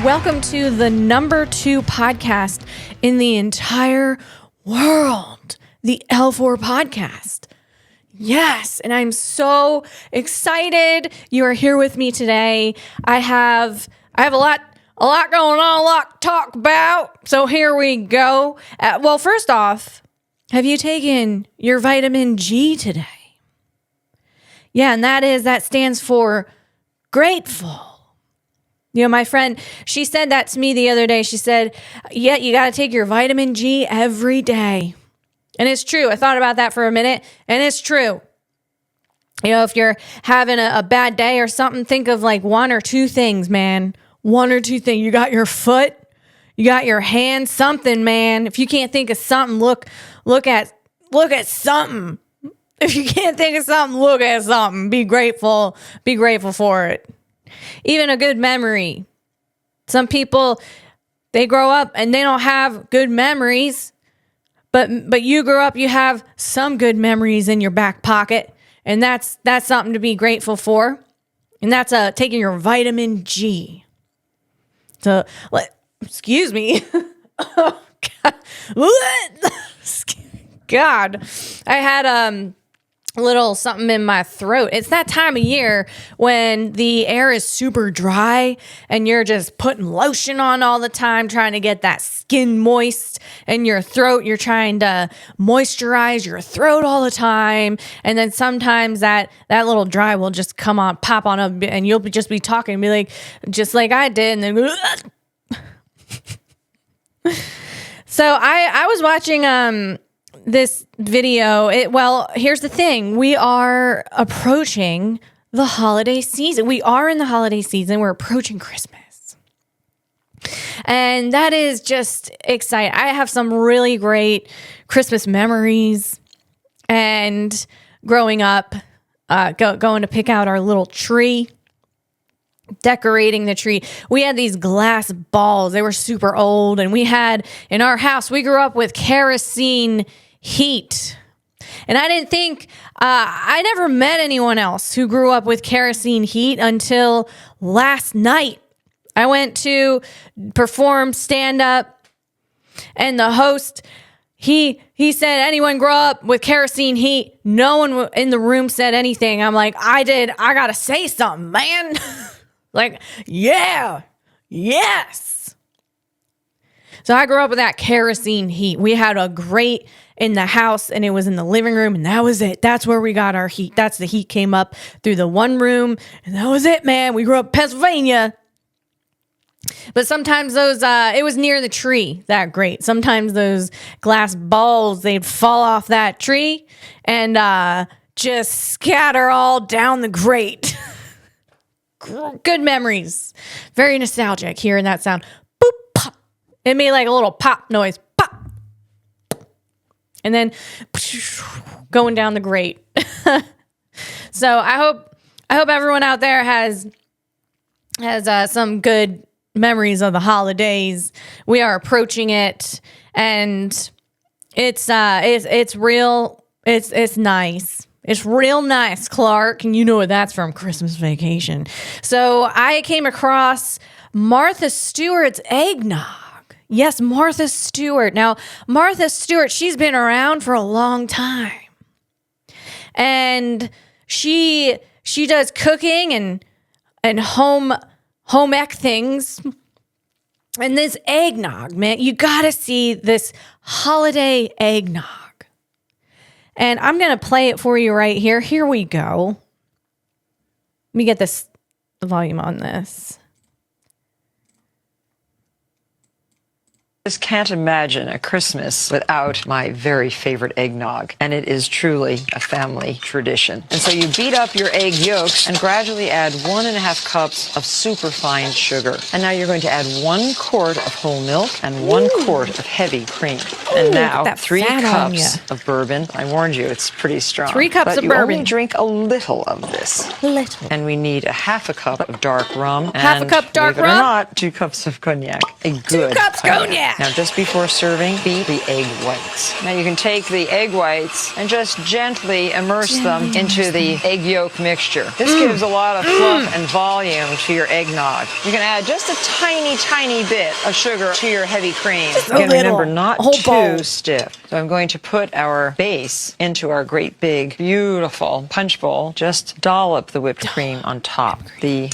Welcome to the #2 podcast in the entire world, the L4 podcast. Yes, and I'm so excited you are here with me today. I have a lot going on, a lot to talk about. So here we go. Well, first off, have you taken your vitamin G today? Yeah, and that stands for grateful. You know, my friend, she said that to me the other day. She said, yeah, you got to take your vitamin G every day. And it's true. I thought about that for a minute, and it's true. You know, if you're having a bad day or something, think of like one or two things, man. One or two things. You got your foot, you got your hand, something, man. If you can't think of something, look at something. If you can't think of something, look at something. Be grateful for it. Even a good memory. Some people, they grow up and they don't have good memories, but you grow up, you have some good memories in your back pocket, and that's something to be grateful for. And that's taking your vitamin G. So, excuse me. Oh, God. I had a little something in my throat. It's that time of year when the air is super dry and you're just putting lotion on all the time, trying to get that skin moist in your throat. You're trying to moisturize your throat all the time. And then sometimes that little dry will just pop on up, and you'll just be talking and be like, just like I did. And then, so I was watching, this video. Here's the thing. We are approaching the holiday season. We are in the holiday season. We're approaching Christmas. And that is just exciting. I have some really great Christmas memories. And growing up, going to pick out our little tree, decorating the tree. We had these glass balls. They were super old. And we had, in our house, we grew up with kerosene heat. And I didn't think, I never met anyone else who grew up with kerosene heat until last night. I went to perform stand-up, and the host, he said, anyone grow up with kerosene heat? No one in the room said anything. I'm like, I did. I got to say something, man. Like, yeah, yes. So I grew up with that kerosene heat. We had a grate in the house, and it was in the living room, and that was it. That's where we got our heat. That's the heat came up through the one room, and that was it, man. We grew up in Pennsylvania. But sometimes those, it was near the tree, that grate. Sometimes those glass balls, they'd fall off that tree and just scatter all down the grate. Good memories. Very nostalgic hearing that sound. Boop, pop. It made like a little pop noise. Pop. And then going down the grate. So I hope everyone out there has some good memories of the holidays. We are approaching it, and it's real. It's nice. It's real nice, Clark, and you know what that's from, Christmas Vacation. So I came across Martha Stewart's eggnog. Yes, Martha Stewart. Now, Martha Stewart, she's been around for a long time. And she does cooking and home ec things. And this eggnog, man, you got to see this holiday eggnog. And I'm going to play it for you right here. Here we go. Let me get the volume on this. I just can't imagine a Christmas without my very favorite eggnog, and it is truly a family tradition. And so you beat up your egg yolks and gradually add 1.5 cups of superfine sugar. And now you're going to add 1 quart of whole milk and 1 quart of heavy cream. And now 3 cups of bourbon. I warned you, it's pretty strong. 3 cups of bourbon. bourbon. But you only drink a little of this. Little. And we need 1/2 cup of dark rum. Half a cup dark believe it or rum? not, 2 cups of cognac. A good 2 cups cognac. cognac. Now, just before serving, beat the egg whites. Now, you can take the egg whites and just gently immerse them into the egg yolk mixture. This gives a lot of fluff and volume to your eggnog. You can add just a tiny, tiny bit of sugar to your heavy cream. Again, remember, not too stiff. So I'm going to put our base into our great big, beautiful punch bowl. Just dollop the whipped cream on top. The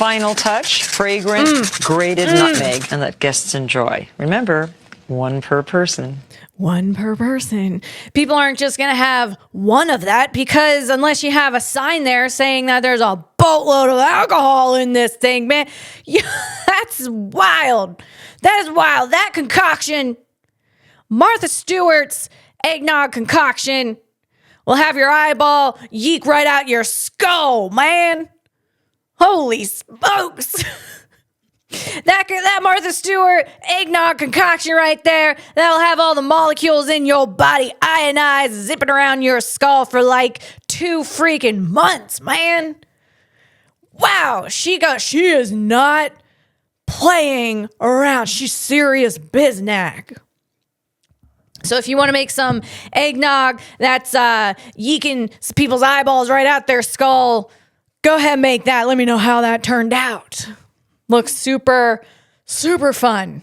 final touch, fragrant grated nutmeg, and let guests enjoy. Remember, one per person. One per person. People aren't just going to have one of that, because unless you have a sign there saying that there's a boatload of alcohol in this thing, man, that's wild. That is wild. That concoction, Martha Stewart's eggnog concoction, will have your eyeball yeek right out your skull, man. Holy smokes. That Martha Stewart eggnog concoction right there, that'll have all the molecules in your body ionized, zipping around your skull for like 2 freaking months, man. Wow, she is not playing around. She's serious biznack. So if you want to make some eggnog that's yeeking people's eyeballs right out their skull, go ahead and make that. Let me know how that turned out. Looks super, super fun.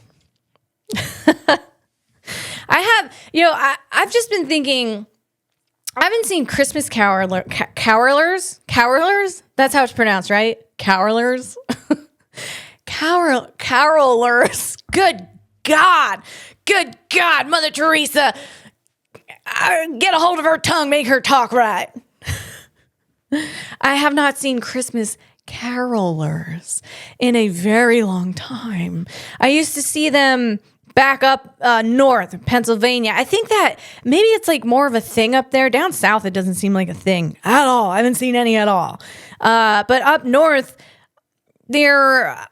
I've just been thinking, I haven't seen Christmas carolers. That's how it's pronounced, right? Carolers. Carolers. Good God, Mother Teresa, get a hold of her tongue, make her talk right. I have not seen Christmas carolers in a very long time. I used to see them back up north in Pennsylvania. I think that maybe it's like more of a thing up there. Down south, it doesn't seem like a thing at all. I haven't seen any at all. But up north, they're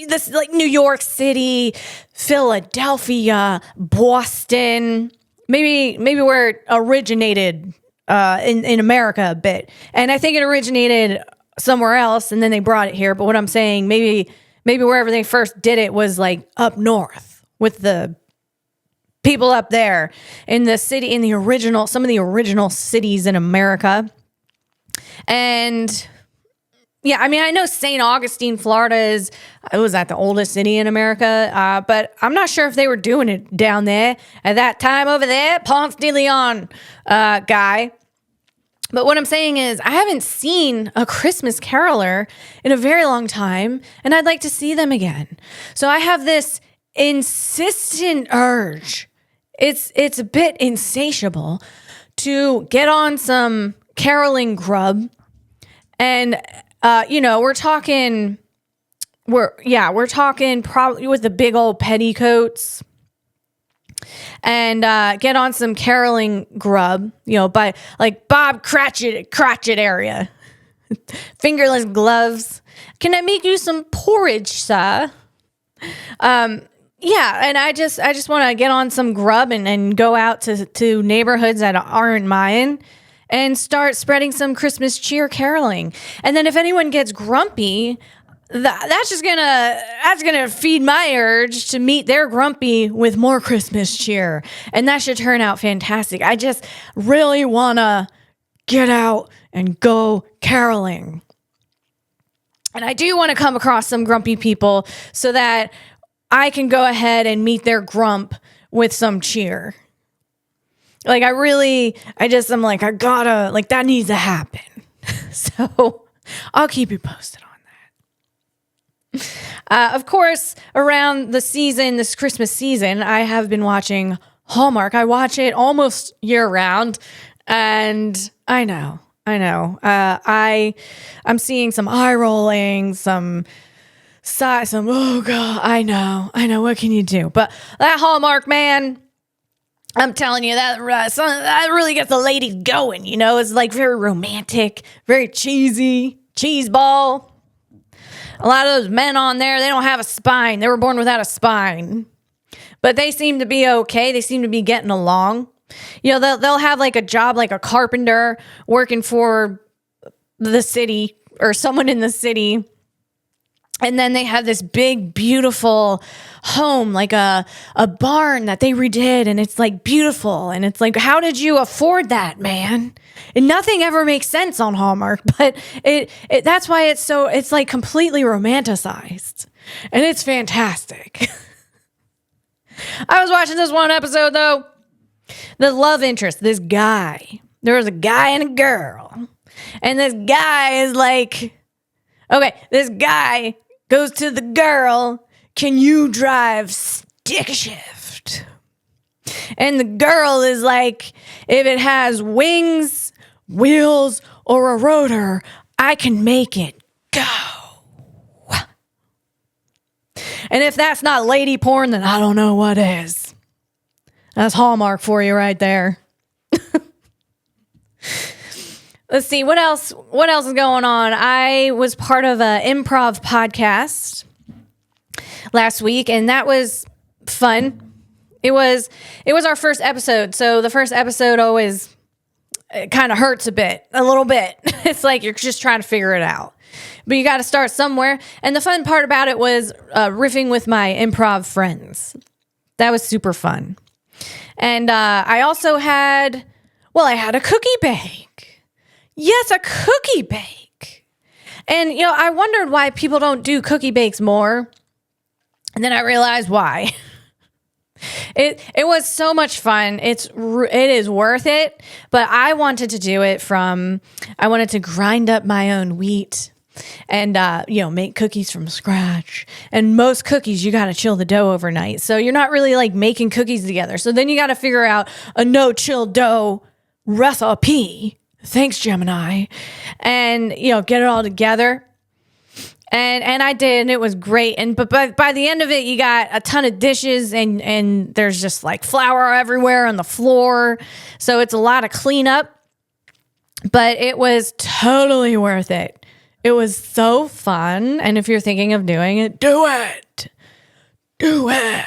this like New York City, Philadelphia, Boston, maybe where it originated in America a bit. And I think it originated somewhere else and then they brought it here. But what I'm saying, maybe wherever they first did it was like up north with the people up there in the city, some of the original cities in America. And yeah, I mean, I know St. Augustine, Florida was that the oldest city in America, but I'm not sure if they were doing it down there at that time over there, Ponce de Leon guy. But what I'm saying is I haven't seen a Christmas caroler in a very long time, and I'd like to see them again. So I have this insistent urge. It's a bit insatiable to get on some caroling grub. And we're talking probably with the big old petticoats, and get on some caroling grub, by like Bob Cratchit area. Fingerless gloves. Can I make you some porridge, sir? And I just want to get on some grub and go out to neighborhoods that aren't mine and start spreading some Christmas cheer caroling. And then if anyone gets grumpy, that's gonna feed my urge to meet their grumpy with more Christmas cheer. And that should turn out fantastic. I just really wanna get out and go caroling. And I do want to come across some grumpy people so that I can go ahead and meet their grump with some cheer. Like I'm like, that needs to happen. So I'll keep you posted on that. Of course, around this Christmas season, I have been watching Hallmark. I watch it almost year round. And I know. I'm seeing some eye rolling, some, oh God, I know. What can you do? But that Hallmark, man, I'm telling you, that really gets the ladies going, It's like very romantic, very cheesy, cheese ball. A lot of those men on there, they don't have a spine. They were born without a spine. But they seem to be okay. They seem to be getting along. They'll have like a job like a carpenter working for the city or someone in the city. And then they have this big, beautiful home, like a barn that they redid. And it's like beautiful. And it's like, how did you afford that, man? And nothing ever makes sense on Hallmark, but that's why it's like completely romanticized. And it's fantastic. I was watching this one episode though. The love interest, this guy. There was a guy and a girl. And this guy is like, okay, this guy goes to the girl, can you drive stick shift? And the girl is like, if it has wings, wheels, or a rotor, I can make it go. And if that's not lady porn, then I don't know what is. That's Hallmark for you right there. Let's see, what else is going on? I was part of an improv podcast last week, and that was fun. It was our first episode, so the first episode always kind of hurts a little bit. It's like you're just trying to figure it out. But you got to start somewhere. And the fun part about it was riffing with my improv friends. That was super fun. And I also had a cookie bake. Yes, a cookie bake. And, I wondered why people don't do cookie bakes more. And then I realized why. It was so much fun. It is worth it. But I wanted to do it I wanted to grind up my own wheat and, make cookies from scratch. And most cookies, you got to chill the dough overnight. So you're not really like making cookies together. So then you got to figure out a no-chill dough recipe. Thanks, Gemini. And, get it all together. And I did, and it was great. But by the end of it, you got a ton of dishes, and there's just like flour everywhere on the floor. So it's a lot of cleanup. But it was totally worth it. It was so fun. And if you're thinking of doing it, do it. Do it.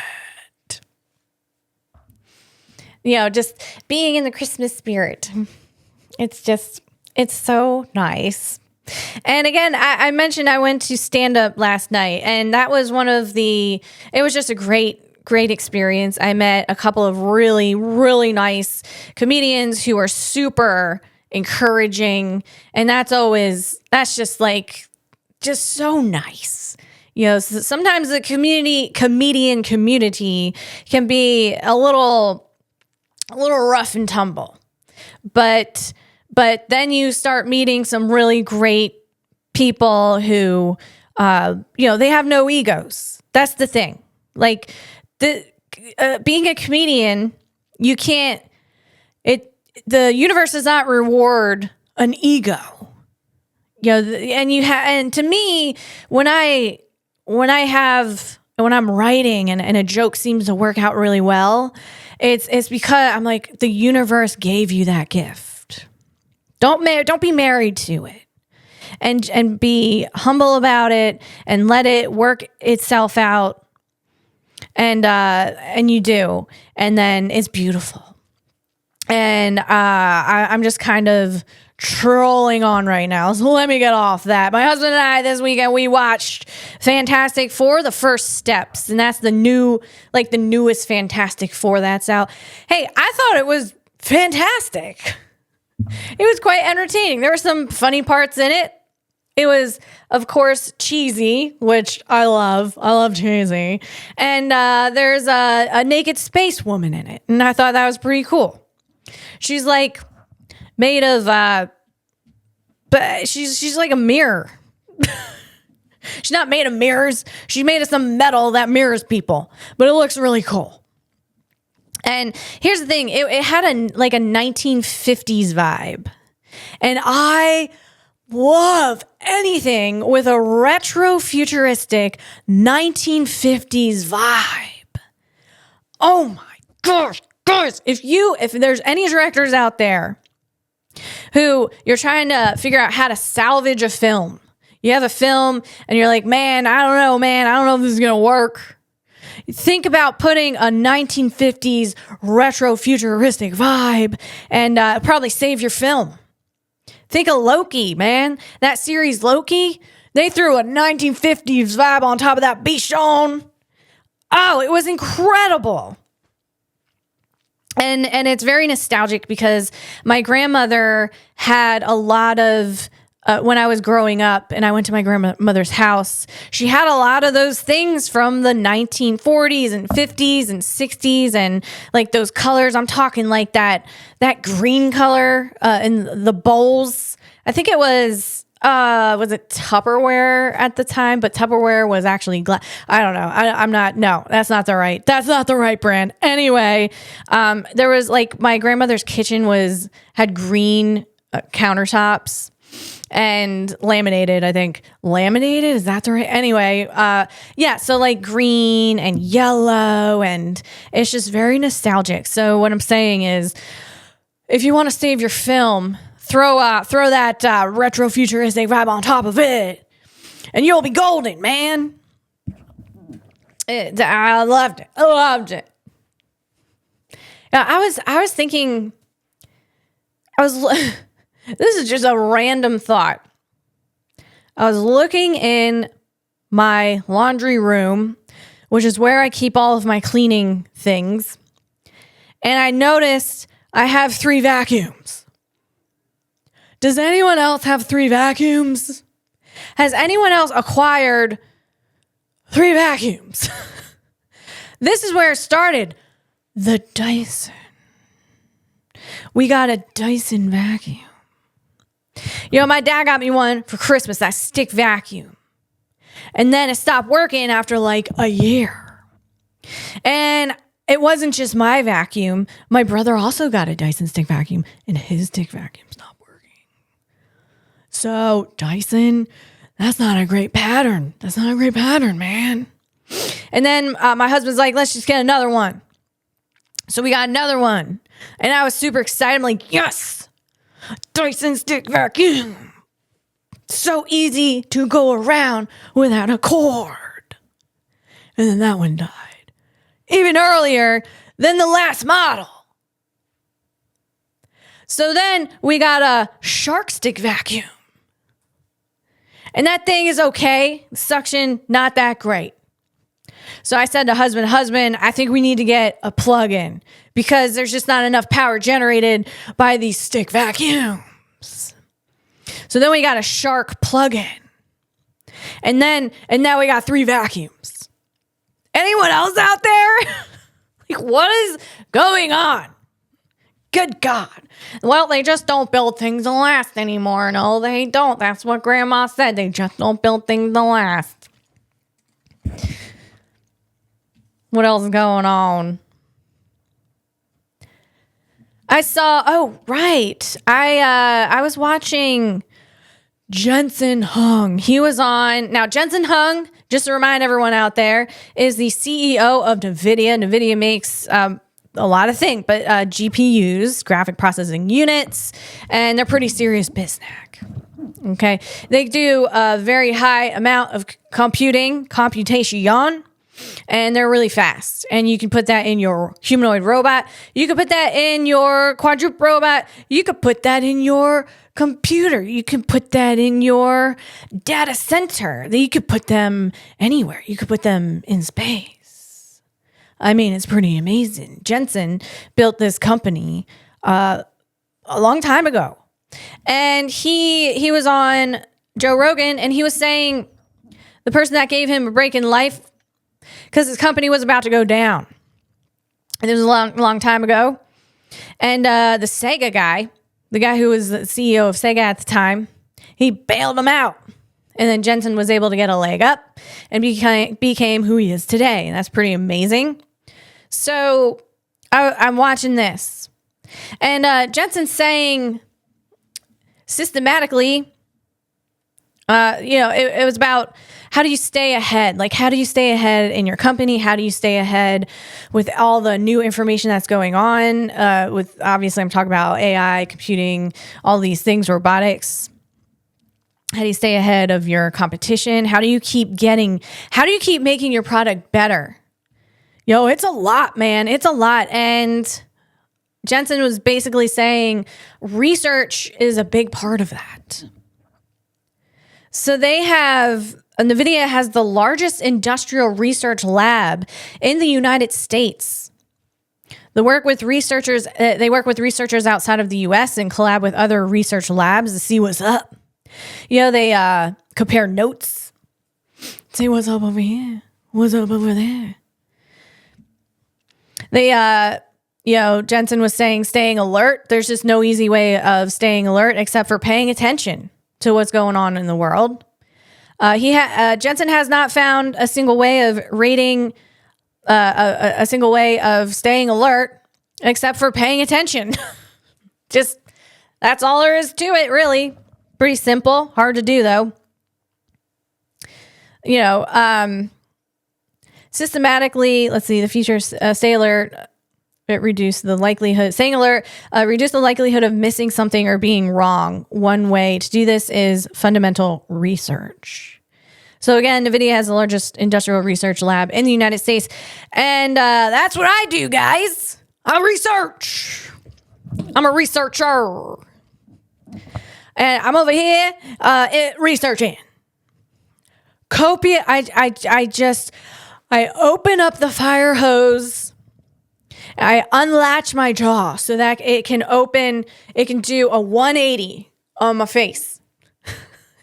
Just being in the Christmas spirit. It's so nice. And again, I mentioned I went to stand up last night, and that was it was just a great experience. I met a couple of really, really nice comedians who are super encouraging. And that's just so nice. Sometimes the comedian community can be a little rough and tumble, but then you start meeting some really great people who, they have no egos. That's the thing. Like being a comedian, you can't, the universe does not reward an ego. And to me, when I'm writing and a joke seems to work out really well, it's because I'm like, the universe gave you that gift. Don't be married to it, and be humble about it and let it work itself out. And you do, and then it's beautiful. And I'm just kind of trolling on right now, so let me get off that. My husband and I this weekend, we watched Fantastic Four: The First Steps, and that's the newest Fantastic Four that's out. Hey, I thought it was fantastic. It was quite entertaining. There were some funny parts in it. It was, of course, cheesy, which I love. I love cheesy. And there's a naked space woman in it, and I thought that was pretty cool. She's like made of, but she's like a mirror. She's not made of mirrors. She's made of some metal that mirrors people, but it looks really cool. And here's the thing. It had a 1950s vibe. And I love anything with a retro futuristic 1950s vibe. Oh my gosh, guys, if there's any directors out there who you're trying to figure out how to salvage a film, you have a film and you're like, man, I don't know if this is going to work. Think about putting a 1950s retro futuristic vibe and probably save your film. Think of Loki, man. That series Loki, They threw a 1950s vibe on top of that Bichon. Oh, it was incredible. And it's very nostalgic because my grandmother had a lot of, when I was growing up and I went to my grandmother's house, she had a lot of those things from the 1940s and 50s and 60s and like those colors. I'm talking like that green color in the bowls. I think it was it Tupperware at the time, but Tupperware was actually glass. I don't know. That's not the right brand. Anyway, there was like my grandmother's kitchen had green countertops and laminated, I think. Laminated? Is that the right? Anyway, yeah, so like green and yellow, and it's just very nostalgic. So what I'm saying is, if you want to save your film, throw that retro futuristic vibe on top of it, and you'll be golden, man. I loved it. Now, I was thinking, this is just a random thought. I was looking in my laundry room, which is where I keep all of my cleaning things, and I noticed I have 3 vacuums. Does anyone else have 3 vacuums? Has anyone else acquired 3 vacuums? This is where it started. The Dyson. We got a Dyson vacuum. You know, my dad got me one for Christmas, that stick vacuum. And then it stopped working after like a year. And it wasn't just my vacuum. My brother also got a Dyson stick vacuum, and his stick vacuum stopped. So, Dyson, that's not a great pattern. That's not a great pattern, man. And then my husband's like, let's just get another one. So we got another one. And I was super excited. I'm like, yes, Dyson stick vacuum. So easy to go around without a cord. And then that one died. Even earlier than the last model. So then we got a shark stick vacuum. And that thing is okay. Suction, not that great. So I said to husband, I think we need to get a plug-in because there's just not enough power generated by these stick vacuums. So then we got a shark plug-in. And now we got 3 vacuums. Anyone else out there? Like, what is going on? Good God. Well, they just don't build things to last anymore. No, they don't. That's what Grandma said. They just don't build things to last. What else is going on? I was watching Jensen Huang. He was on. Now, Jensen Huang, just to remind everyone out there, is the CEO of NVIDIA. NVIDIA makes a lot of things, but GPUs, graphic processing units, and they're pretty serious business. Okay. They do a very high amount of computation, and they're really fast. And you can put that in your humanoid robot. You can put that in your quadruped robot. You could put that in your computer. You can put that in your data center. You could put them anywhere. You could put them in space. I mean, it's pretty amazing. Jensen built this company a long time ago. And he was on Joe Rogan, and he was saying the person that gave him a break in life, because his company was about to go down. And it was a long time ago. And the Sega guy, the guy who was the CEO of Sega at the time, he bailed him out. And then Jensen was able to get a leg up and became who he is today. And that's pretty amazing. So I'm watching this. And Jensen's saying systematically, it was about how do you stay ahead? Like, how do you stay ahead in your company? How do you stay ahead with all the new information that's going on? With obviously, I'm talking about AI, computing, all these things, robotics. How do you stay ahead of your competition? How do you keep making your product better? It's a lot, man. It's a lot. And Jensen was basically saying research is a big part of that. So NVIDIA has the largest industrial research lab in the United States. They work with researchers outside of the U.S. and collab with other research labs to see what's up. They compare notes. See what's up over here. What's up over there. Jensen was saying staying alert. There's just no easy way of staying alert except for paying attention to what's going on in the world. Jensen has not found a single way of rating, a single way of staying alert except for paying attention. Just, that's all there is to it, really. Pretty simple. Hard to do, though. Systematically, let's see, the features stay alert. It reduced the likelihood. Staying alert reduce the likelihood of missing something or being wrong. One way to do this is fundamental research. So again, NVIDIA has the largest industrial research lab in the United States, and that's what I do, guys. I research. I'm a researcher, and I'm over here researching. I open up the fire hose. I unlatch my jaw so that it can do a 180 on my face.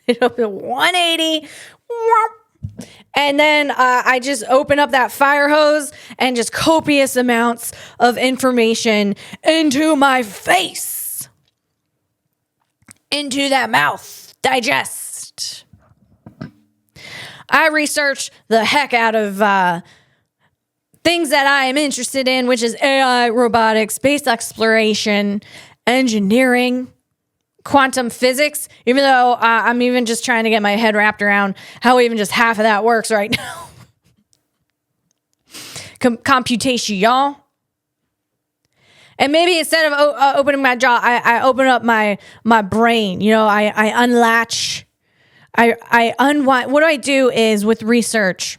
It opens a 180. And then I just open up that fire hose and just copious amounts of information into my face. Into that mouth. Digest. I research the heck out of things that I am interested in, which is AI, robotics, space exploration, engineering, quantum physics, even though I'm even just trying to get my head wrapped around how even just half of that works right now. Computation. And maybe instead of opening my jaw, I open up my brain. I unlatch. I unwind. What do I do is with research,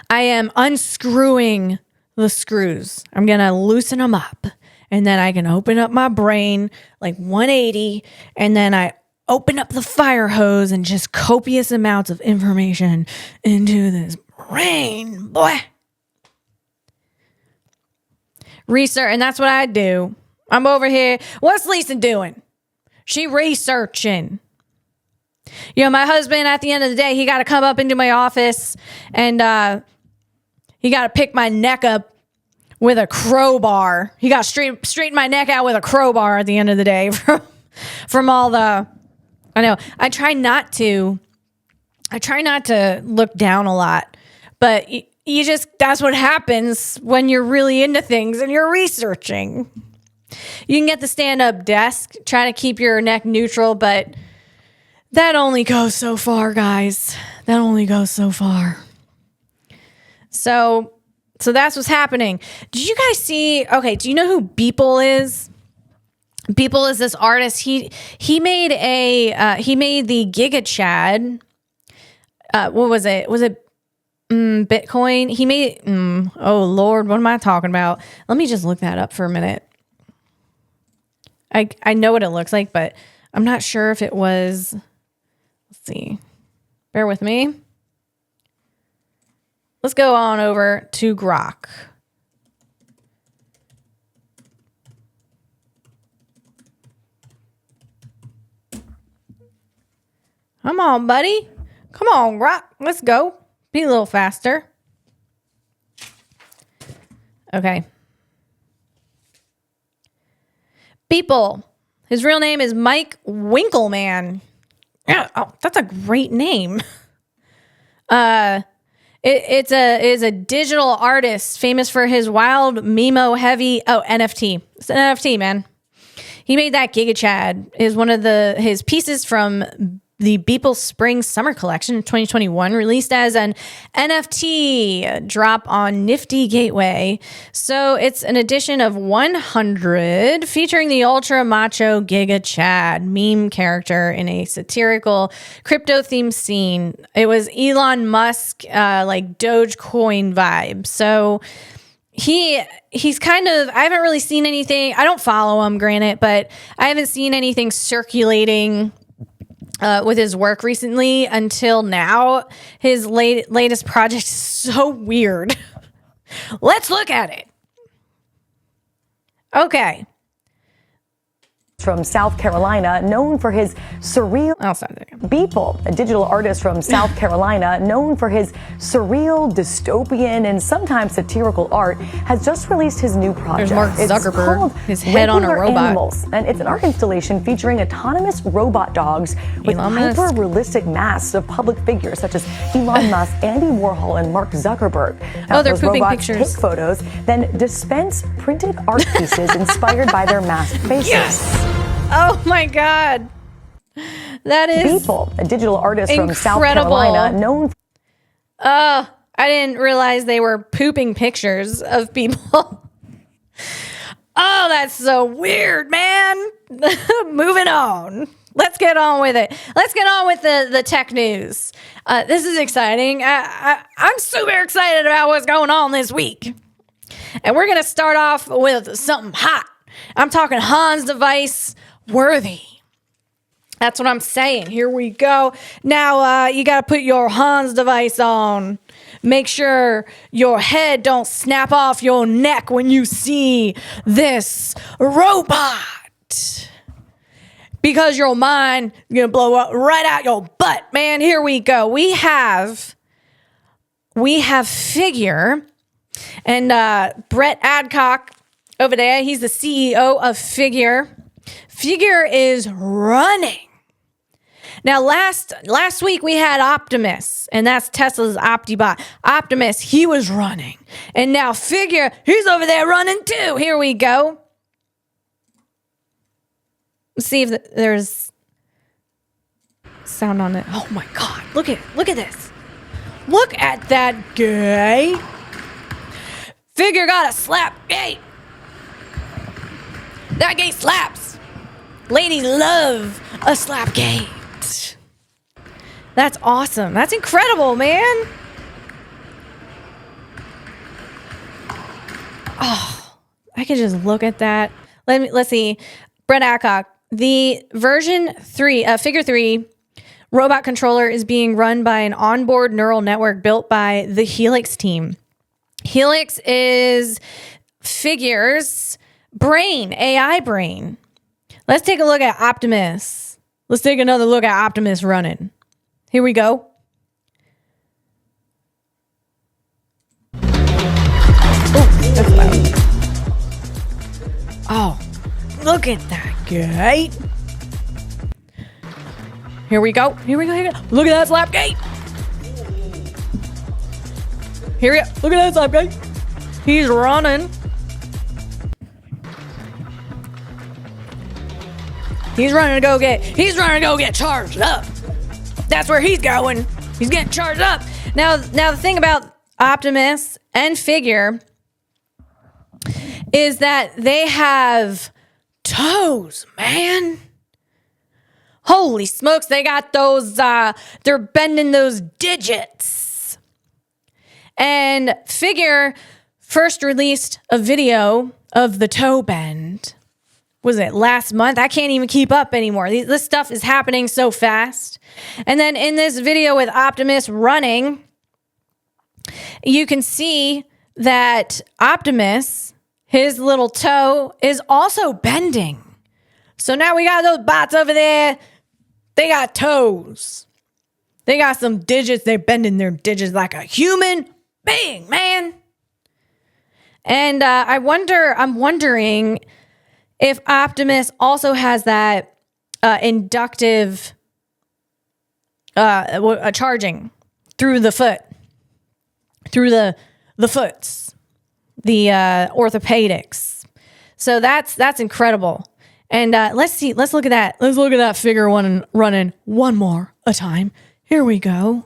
I am unscrewing the screws. I'm going to loosen them up, and then I can open up my brain like 180, and then I open up the fire hose and just copious amounts of information into this brain, boy. Research, and that's what I do. I'm over here. What's Lisa doing? She researching. My husband, at the end of the day, he got to come up into my office and he got to pick my neck up with a crowbar. He got to straighten my neck out with a crowbar at the end of the day from all the, I know. I try not to look down a lot, but that's what happens when you're really into things and you're researching. You can get the stand-up desk, try to keep your neck neutral, but that only goes so far, guys. That only goes so far. So that's what's happening. Did you guys see? Okay, do you know who Beeple is? Beeple is this artist. He made the Giga Chad. What was it? Was it Bitcoin? He made. Oh Lord, what am I talking about? Let me just look that up for a minute. I know what it looks like, but I'm not sure if it was. Let's see. Bear with me. Let's go on over to Grok. Come on, buddy. Come on, Grok. Let's go. Be a little faster. Okay. Beeple. His real name is Mike Winkleman. Yeah, oh, that's a great name. It's a digital artist famous for his wild Mimo heavy NFT. It's an NFT, man. He made that Giga Chad. Is one of his pieces from the Beeple Spring Summer Collection 2021, released as an NFT drop on Nifty Gateway. So it's an edition of 100 featuring the ultra macho Giga Chad meme character in a satirical crypto themed scene. It was Elon Musk, like Dogecoin vibe. So he's kind of, I haven't really seen anything. I don't follow him, granted, but I haven't seen anything circulating with his work recently until now. His latest project is so weird. Let's look at it. Okay. From South Carolina, known for his surreal... I'll stop there. Beeple, a digital artist from South Carolina, known for his surreal, dystopian, and sometimes satirical art, has just released his new project. There's Mark Zuckerberg, his head on a robot. Animals, and it's an art installation featuring autonomous robot dogs with hyper-realistic masks of public figures such as Elon Musk, Andy Warhol, and Mark Zuckerberg. Now, they're those pooping robots pictures. take photos, then dispense printed art pieces inspired by their masked faces. Yes! Oh my God. That is Beeple, a digital artist incredible. from South Carolina, known. I didn't realize they were pooping pictures of people. Oh, that's so weird, man. Moving on. Let's get on with it. Let's get on with the tech news. This is exciting. I'm super excited about what's going on this week. And we're going to start off with something hot. I'm talking Hans device worthy. That's what I'm saying. Here we go. Now, you got to put your Hans device on. Make sure your head don't snap off your neck when you see this robot. Because your mind is going to blow up right out your butt. Man, here we go. We have Figure. And Brett Adcock over there, he's the CEO of Figure. Figure is running. Now, last week we had Optimus, and that's Tesla's Optibot. Optimus, he was running. And now Figure, he's over there running too. Here we go. Let's see if there's sound on it. Oh my God, look at this. Look at that guy. Figure got a slap gate. That gate slaps. Ladies love a slap gate. That's awesome. That's incredible, man. Oh, I can just look at that. Let's see. Brett Adcock. The version 3, Figure 3 robot controller is being run by an onboard neural network built by the Helix team. Helix is Figure's brain, AI brain. Let's take a look at Optimus. Let's take another look at Optimus running. Here we go. Oh, that's loud. Oh, look at that guy. Here we go. Here we go. Look at that slap gate. Here we go. Look at that slap gate. He's running. He's running to go get charged up. That's where he's going. He's getting charged up. Now the thing about Optimus and Figure is that they have toes, man. Holy smokes, they got those, they're bending those digits. And Figure first released a video of the toe bend. Was it last month? I can't even keep up anymore. This stuff is happening so fast. And then in this video with Optimus running, you can see that Optimus, his little toe, is also bending. So now we got those bots over there. They got toes. They got some digits. They're bending their digits like a human being, man. And I'm wondering if Optimus also has that inductive charging through the foot, through the foots, the orthopedics. So that's incredible. And let's look at that. Let's look at that Figure running one more a time. Here we go.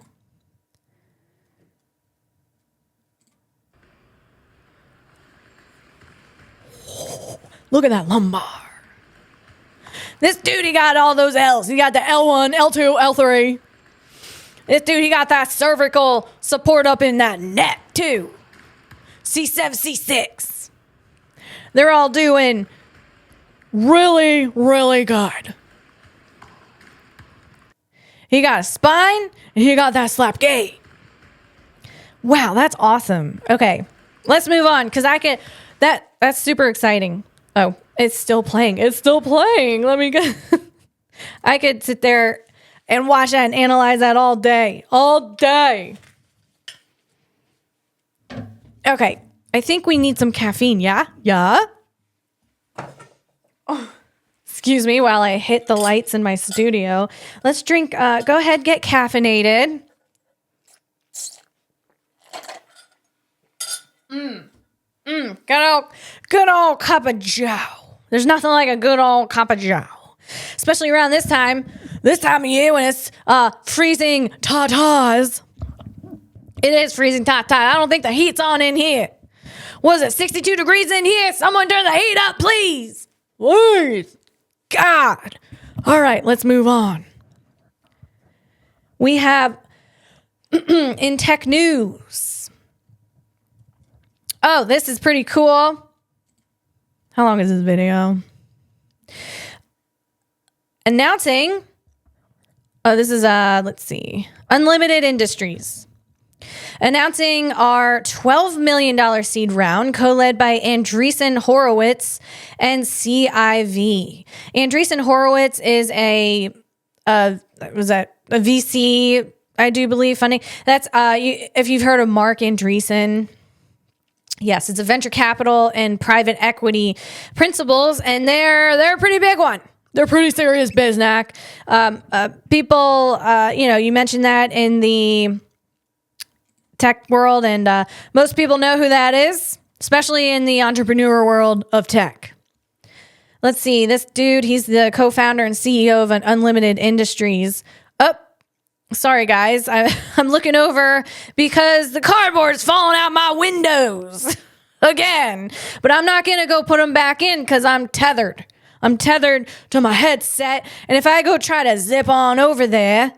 Look at that lumbar. This dude, he got all those L's. He got the L1, L2, L3. This dude, he got that cervical support up in that neck, too. C7, C6. They're all doing really, really good. He got a spine, and he got that slap gate. Wow, that's awesome. Okay, let's move on because that's super exciting. Oh, it's still playing. It's still playing. Let me go. I could sit there and watch that and analyze that all day. All day. Okay, I think we need some caffeine. Yeah? Yeah? Oh, excuse me while I hit the lights in my studio. Let's drink. Go ahead, get caffeinated. Good old cup of joe. There's nothing like a good old cup of joe. Especially around this time of year when it's freezing tatas. It is freezing tata. I don't think the heat's on in here. Was it 62 degrees in here? Someone turn the heat up, please. Please. God. All right, let's move on. We have in tech news. Oh, this is pretty cool. How long is this video? Announcing. Oh, this is let's see. Unlimited Industries. Announcing our $12 million seed round, co-led by Andreessen Horowitz and CIV. Andreessen Horowitz is a VC, I do believe, funding. That's if you've heard of Mark Andreessen. Yes, it's a venture capital and private equity principles, and they're a pretty big one. They're pretty serious business. People, you mentioned that in the tech world, and most people know who that is, especially in the entrepreneur world of tech. Let's see, this dude, he's the co-founder and CEO of Unlimited Industries. Oh, sorry guys, I'm looking over because the cardboard's falling out my windows again, but I'm not gonna go put them back in because I'm tethered. I'm tethered to my headset, and if I go try to zip on over there,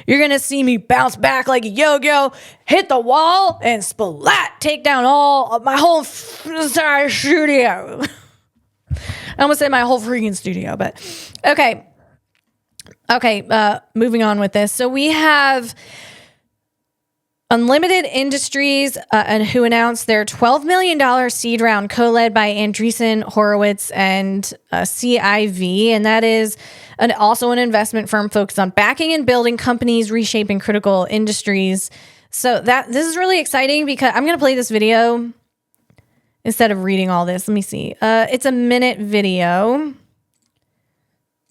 you're going to see me bounce back like a yo-yo, hit the wall, and splat, take down all of my whole entire studio. I almost said my whole freaking studio, but okay. Okay, moving on with this. So we have Unlimited Industries, and who announced their $12 million seed round, co-led by Andreessen Horowitz and CIV, and that is also an investment firm focused on backing and building companies reshaping critical industries. So this is really exciting because I'm going to play this video instead of reading all this. Let me see. It's a minute video.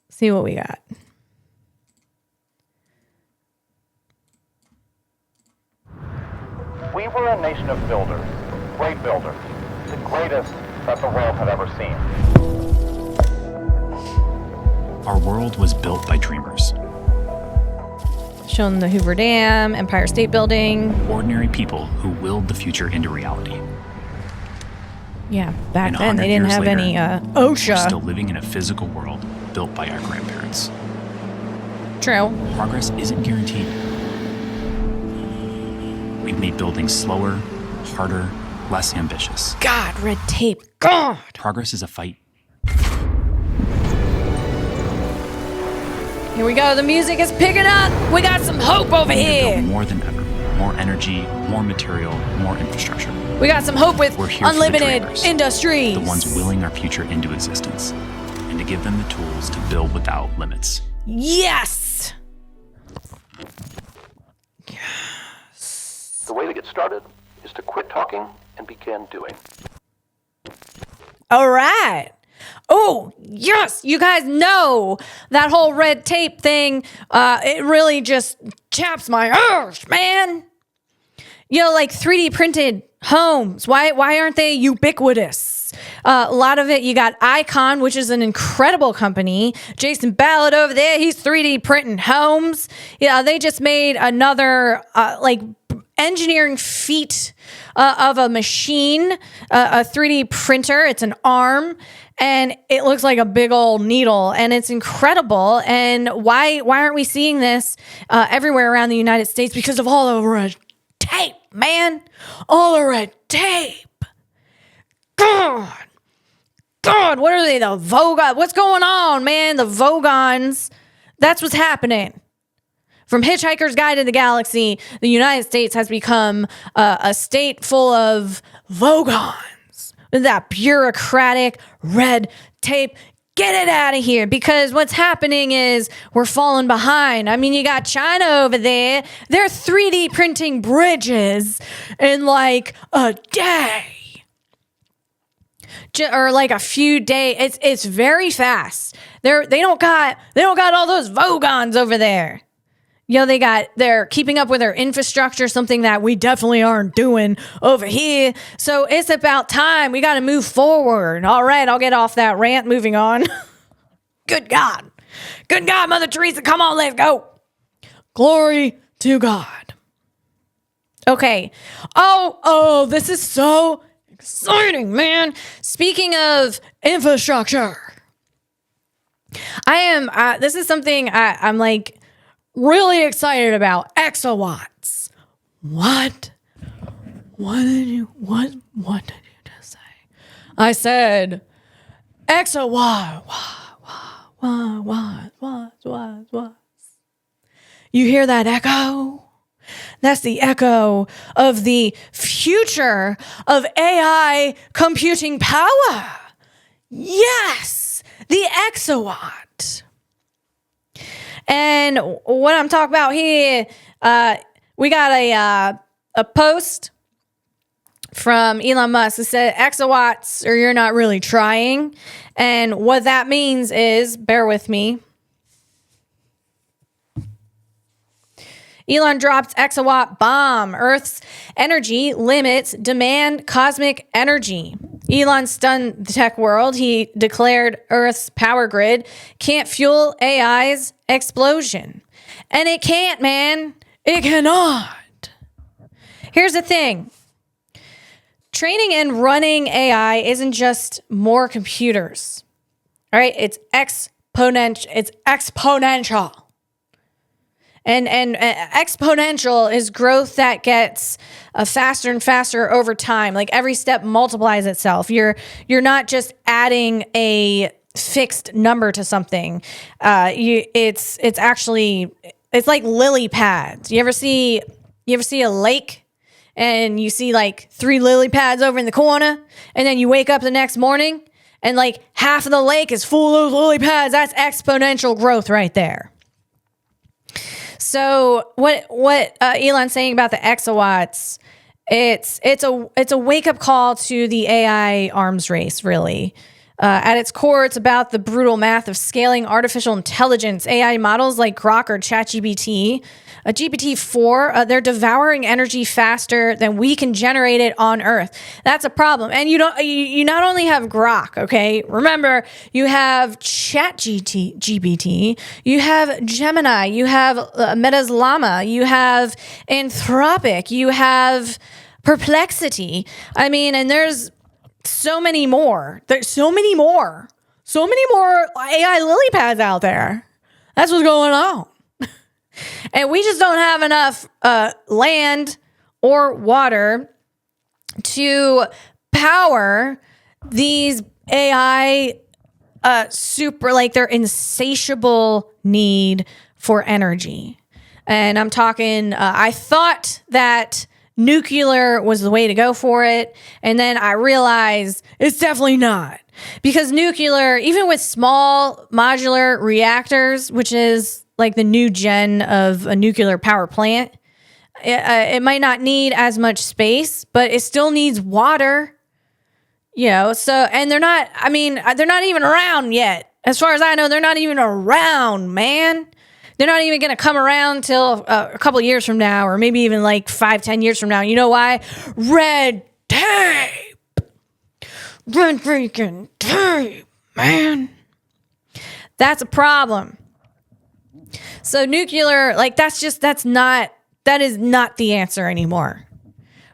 See what we got. We were a nation of builders, great builders, the greatest that the world had ever seen. Our world was built by dreamers. Showing the Hoover Dam, Empire State Building. Ordinary people who willed the future into reality. Yeah, back then they didn't have any OSHA. We're still living in a physical world built by our grandparents. True. Progress isn't guaranteed. We've made buildings slower, harder, less ambitious. God, red tape. God. Progress is a fight. Here we go. The music is picking up. We got some hope over here. More than ever. More energy, more material, more infrastructure. We got some hope with Unlimited Industries. The ones willing our future into existence. And to give them the tools to build without limits. Yes! The way to get started is to quit talking and begin doing. All right. Oh, yes. You guys know that whole red tape thing, it really just chaps my arse, man. You know, like 3D printed homes. Why aren't they ubiquitous? A lot of it, you got Icon, which is an incredible company. Jason Ballard over there, he's 3D printing homes. Yeah, they just made another, engineering feat of a machine, a 3D printer. It's an arm, and it looks like a big old needle, and it's incredible. And why aren't we seeing this everywhere around the United States? Because of all the red tape, man. All the red tape. God, what are they? The Vogon? What's going on, man? The Vogons. That's what's happening. From Hitchhiker's Guide to the Galaxy, the United States has become a state full of Vogons. That bureaucratic red tape. Get it out of here, because what's happening is we're falling behind. I mean, you got China over there. They're 3D printing bridges in like a day. Or like a few days. It's very fast. They don't got all those Vogons over there. They're keeping up with their infrastructure, something that we definitely aren't doing over here. So it's about time. We got to move forward. All right, I'll get off that rant. Moving on. Good God, Mother Teresa, come on, let's go. Glory to God. Okay. Oh, this is so exciting, man. Speaking of infrastructure, this is something I'm like really excited about. Exawatts. What did you just say? I said exawatt. What? You hear that echo? That's the echo of the future of AI computing power. Yes, the exawatt. And what I'm talking about here, we got a post from Elon Musk that said exawatts, or you're not really trying. And what that means is, bear with me. Elon dropped exawatt bomb. Earth's energy limits demand cosmic energy. Elon stunned the tech world. He declared Earth's power grid can't fuel AI's explosion. And it can't, man. It cannot. Here's the thing. Training and running AI isn't just more computers. All right? It's exponential. And exponential is growth that gets faster and faster over time. Like every step multiplies itself. You're not just adding a fixed number to something. It's like lily pads. You ever see a lake and you see like 3 lily pads over in the corner, and then you wake up the next morning and like half of the lake is full of those lily pads? That's exponential growth right there. So what Elon's saying about the exawatts, it's a wake up call to the AI arms race, really. At its core, it's about the brutal math of scaling artificial intelligence. AI models like Grok or ChatGPT, GPT-4, they're devouring energy faster than we can generate it on Earth. That's a problem. And you not only have Grok, okay? Remember, you have ChatGPT, you have Gemini, you have Meta's Llama, you have Anthropic, you have Perplexity. I mean, and there's so many more. There's so many more AI lily pads out there. That's what's going on. And we just don't have enough land or water to power these AI their insatiable need for energy. And I'm talking, I thought that nuclear was the way to go for it. And then I realized it's definitely not. Because nuclear, even with small modular reactors, which is like the new gen of a nuclear power plant, it might not need as much space, but it still needs water. So, and they're not even around yet. As far as I know, they're not even around, man. They're not even going to come around till a couple of years from now, or maybe even like 5-10 years from now. You know why? Red tape. Red freaking tape, man. That's a problem. So nuclear, that is not the answer anymore.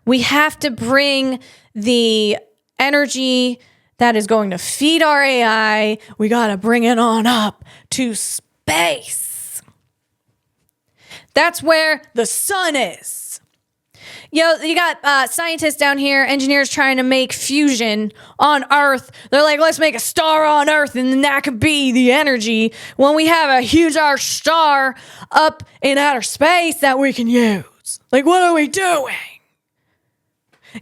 We have to bring the energy that is going to feed our AI. We got to bring it on up to space. That's where the sun is. You got scientists down here, engineers trying to make fusion on Earth. They're like, let's make a star on Earth, and then that could be the energy when we have a huge ass star up in outer space that we can use. Like, what are we doing?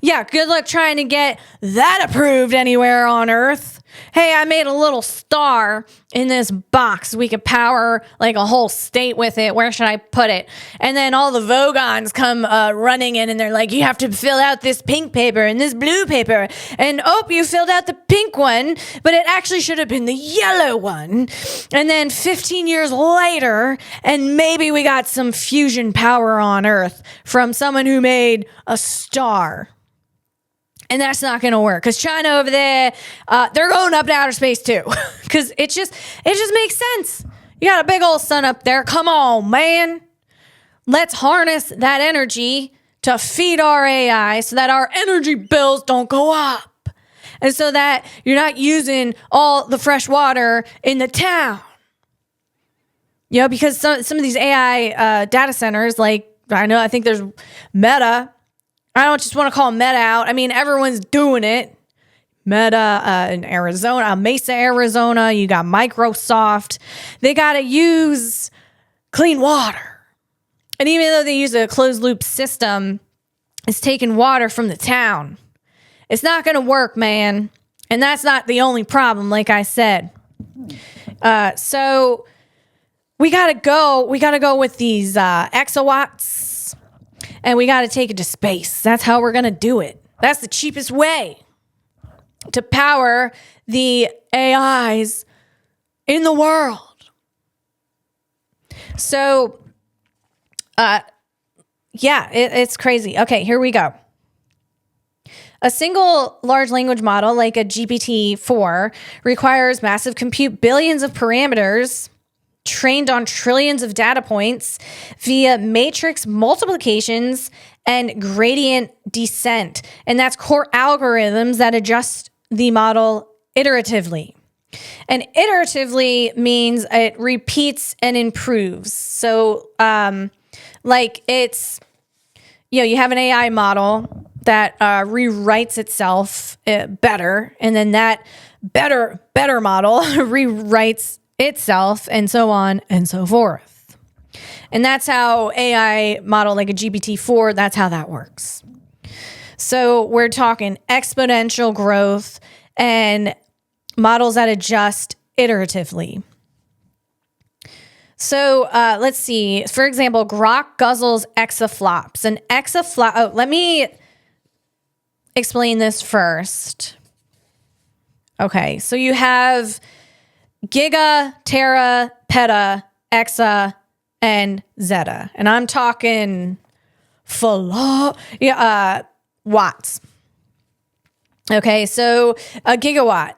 Yeah, good luck trying to get that approved anywhere on Earth. Hey, I made a little star in this box. We could power like a whole state with it. Where should I put it? And then all the Vogons come running in and they're like, you have to fill out this pink paper and this blue paper. And you filled out the pink one, but it actually should have been the yellow one. And then 15 years later, and maybe we got some fusion power on Earth from someone who made a star. And that's not going to work because China over there, they're going up to outer space too. Because it just makes sense. You got a big old sun up there. Come on, man. Let's harness that energy to feed our AI so that our energy bills don't go up. And so that you're not using all the fresh water in the town. Because some of these AI data centers, like I think there's Meta. I don't just want to call Meta out. I mean, everyone's doing it. Meta in Arizona, Mesa, Arizona. You got Microsoft. They got to use clean water. And even though they use a closed loop system, it's taking water from the town. It's not going to work, man. And that's not the only problem, like I said. So we got to go. We got to go with these exawatts. And we got to take it to space. That's how we're going to do it. That's the cheapest way to power the AIs in the world. So, it's crazy. Okay, here we go. A single large language model like a GPT-4 requires massive compute, billions of parameters, trained on trillions of data points via matrix multiplications and gradient descent. And that's core algorithms that adjust the model iteratively. And iteratively means it repeats and improves. So, it's, you have an AI model that rewrites itself better, and then that better model rewrites itself, and so on and so forth. And that's how AI model like a GPT-4, that's how that works. So we're talking exponential growth and models that adjust iteratively. So let's see. For example, Grok guzzles exaflops. An exaflop. Let me explain this first. Okay, so you have giga, tera, peta, exa, and zeta. And I'm talking watts. Okay, so a gigawatt,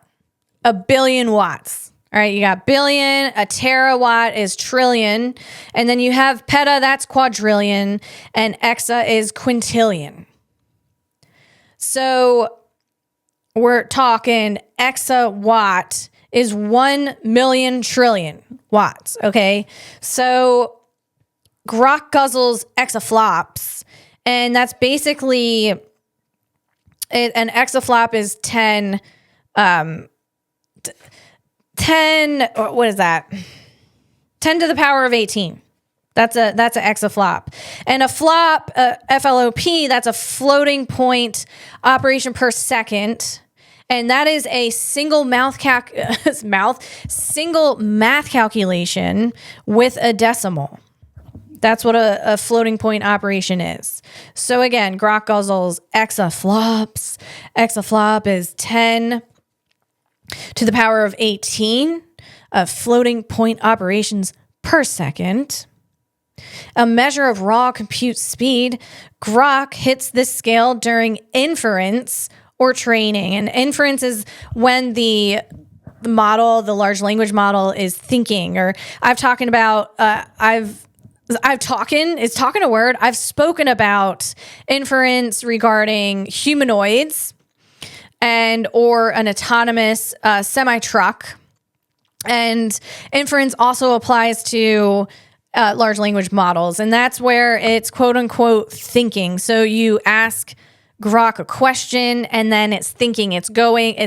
a billion watts. All right, you got billion, a terawatt is trillion, and then you have peta, that's quadrillion, and exa is quintillion. So we're talking exawatt is 1 million trillion watts, okay? So Grok guzzles exaflops, and that's basically, an exaflop is 10, what is that? 10 to the power of 18. That's an exaflop. And a flop, FLOP, that's a floating point operation per second. And that is a single math calculation with a decimal. That's what a floating point operation is. So again, Grok guzzles exaflops. Exaflop is 10 to the power of 18 of floating point operations per second. A measure of raw compute speed. Grok hits this scale during inference or training. And inference is when the model, the large language model, is thinking. Or I've spoken about inference regarding humanoids and or an autonomous semi-truck. And inference also applies to large language models. And that's where it's quote unquote thinking. So you ask Grok a question and then it's thinking, it's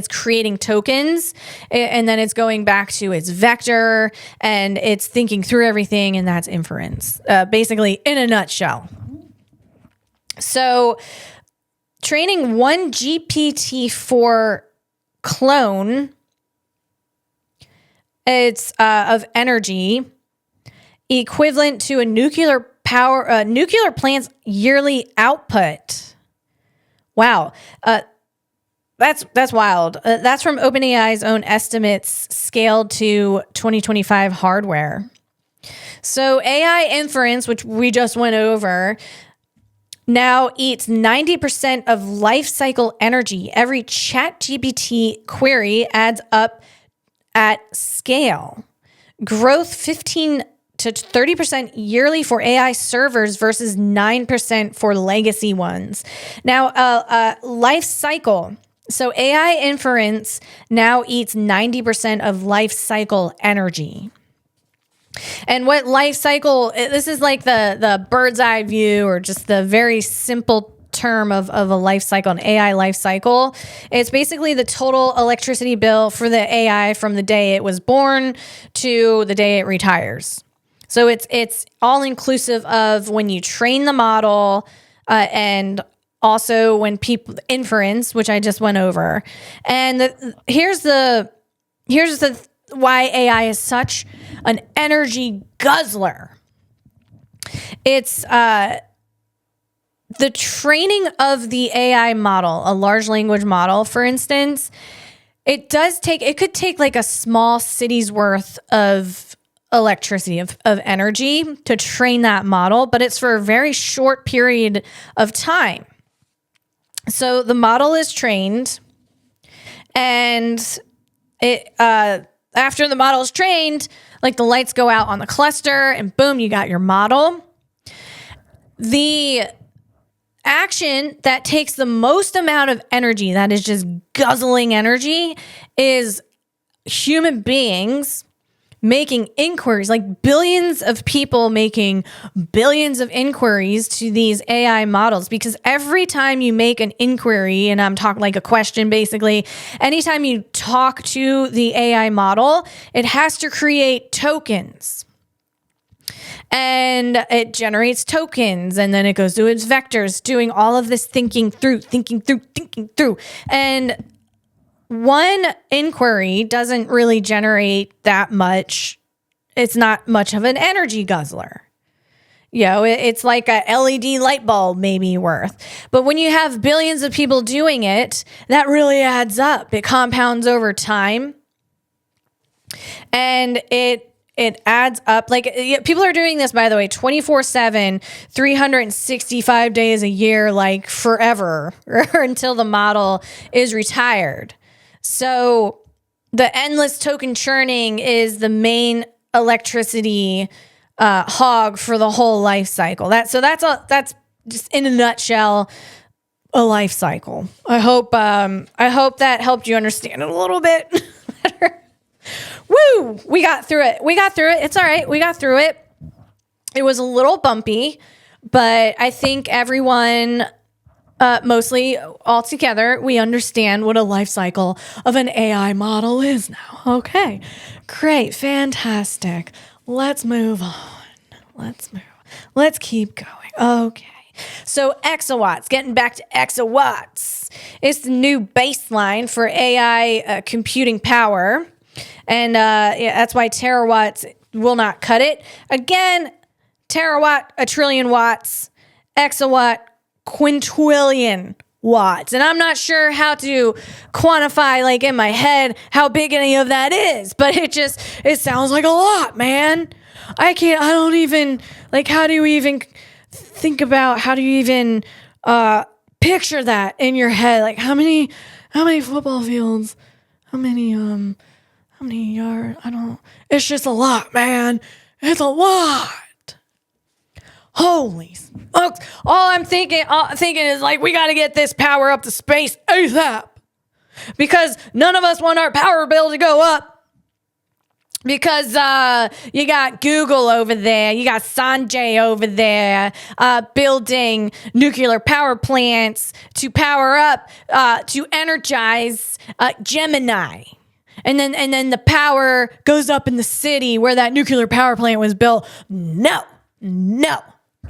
creating tokens, and then it's going back to its vector and it's thinking through everything, and that's inference, basically in a nutshell. So training one GPT-4 clone, it's of energy equivalent to a nuclear plant's yearly output. Wow. That's wild. That's from OpenAI's own estimates scaled to 2025 hardware. So AI inference, which we just went over, now eats 90% of life cycle energy. Every ChatGPT query adds up at scale. Growth 15 to 30% yearly for AI servers versus 9% for legacy ones. Now, life cycle. So AI inference now eats 90% of life cycle energy. And what life cycle, this is like the bird's eye view, or just the very simple term of a life cycle, an AI life cycle. It's basically the total electricity bill for the AI from the day it was born to the day it retires. So it's all inclusive of when you train the model, and also when people inference, which I just went over. And here's the why AI is such an energy guzzler. It's the training of the AI model, a large language model, for instance. It could take like a small city's worth of electricity, of energy to train that model, but it's for a very short period of time. So the model is trained, and it after the model is trained, like the lights go out on the cluster and boom, you got your model. The action that takes the most amount of energy, that is just guzzling energy, is human beings making inquiries, like billions of people making billions of inquiries to these AI models. Because every time you make an inquiry, and I'm talking like a question, basically, anytime you talk to the AI model, it has to create tokens. And it generates tokens, and then it goes to its vectors, doing all of this thinking through. And one inquiry doesn't really generate that much. It's not much of an energy guzzler. You know, it's like a LED light bulb maybe worth. But when you have billions of people doing it, that really adds up. It compounds over time. And it adds up. Like, people are doing this, by the way, 24/7, 365 days a year, like forever, or until the model is retired. So the endless token churning is the main electricity hog for the whole life cycle. That's just in a nutshell a life cycle. I hope that helped you understand it a little bit better. Woo! We got through it. It's all right. We got through it. It was a little bumpy, but I think everyone, mostly all together, we understand what a life cycle of an AI model is now. Okay, great, fantastic. Let's move on. Let's keep going. Okay. So Exawatts, getting back to Exawatts. It's the new baseline for AI computing power. And that's why terawatts will not cut it. Again, terawatt, a trillion watts. Exawatt, quintillion watts. And I'm not sure how to quantify, like in my head, how big any of that is. But it sounds like a lot, man. I don't even, like, how do you even think about, how do you even picture that in your head? Like, how many football fields? How many yards? It's just a lot, man. It's a lot. Holy smokes. All I'm thinking is, like, we got to get this power up to space ASAP. Because none of us want our power bill to go up. Because you got Google over there, you got Sanjay over there building nuclear power plants to power up, to energize Gemini. And then the power goes up in the city where that nuclear power plant was built. No.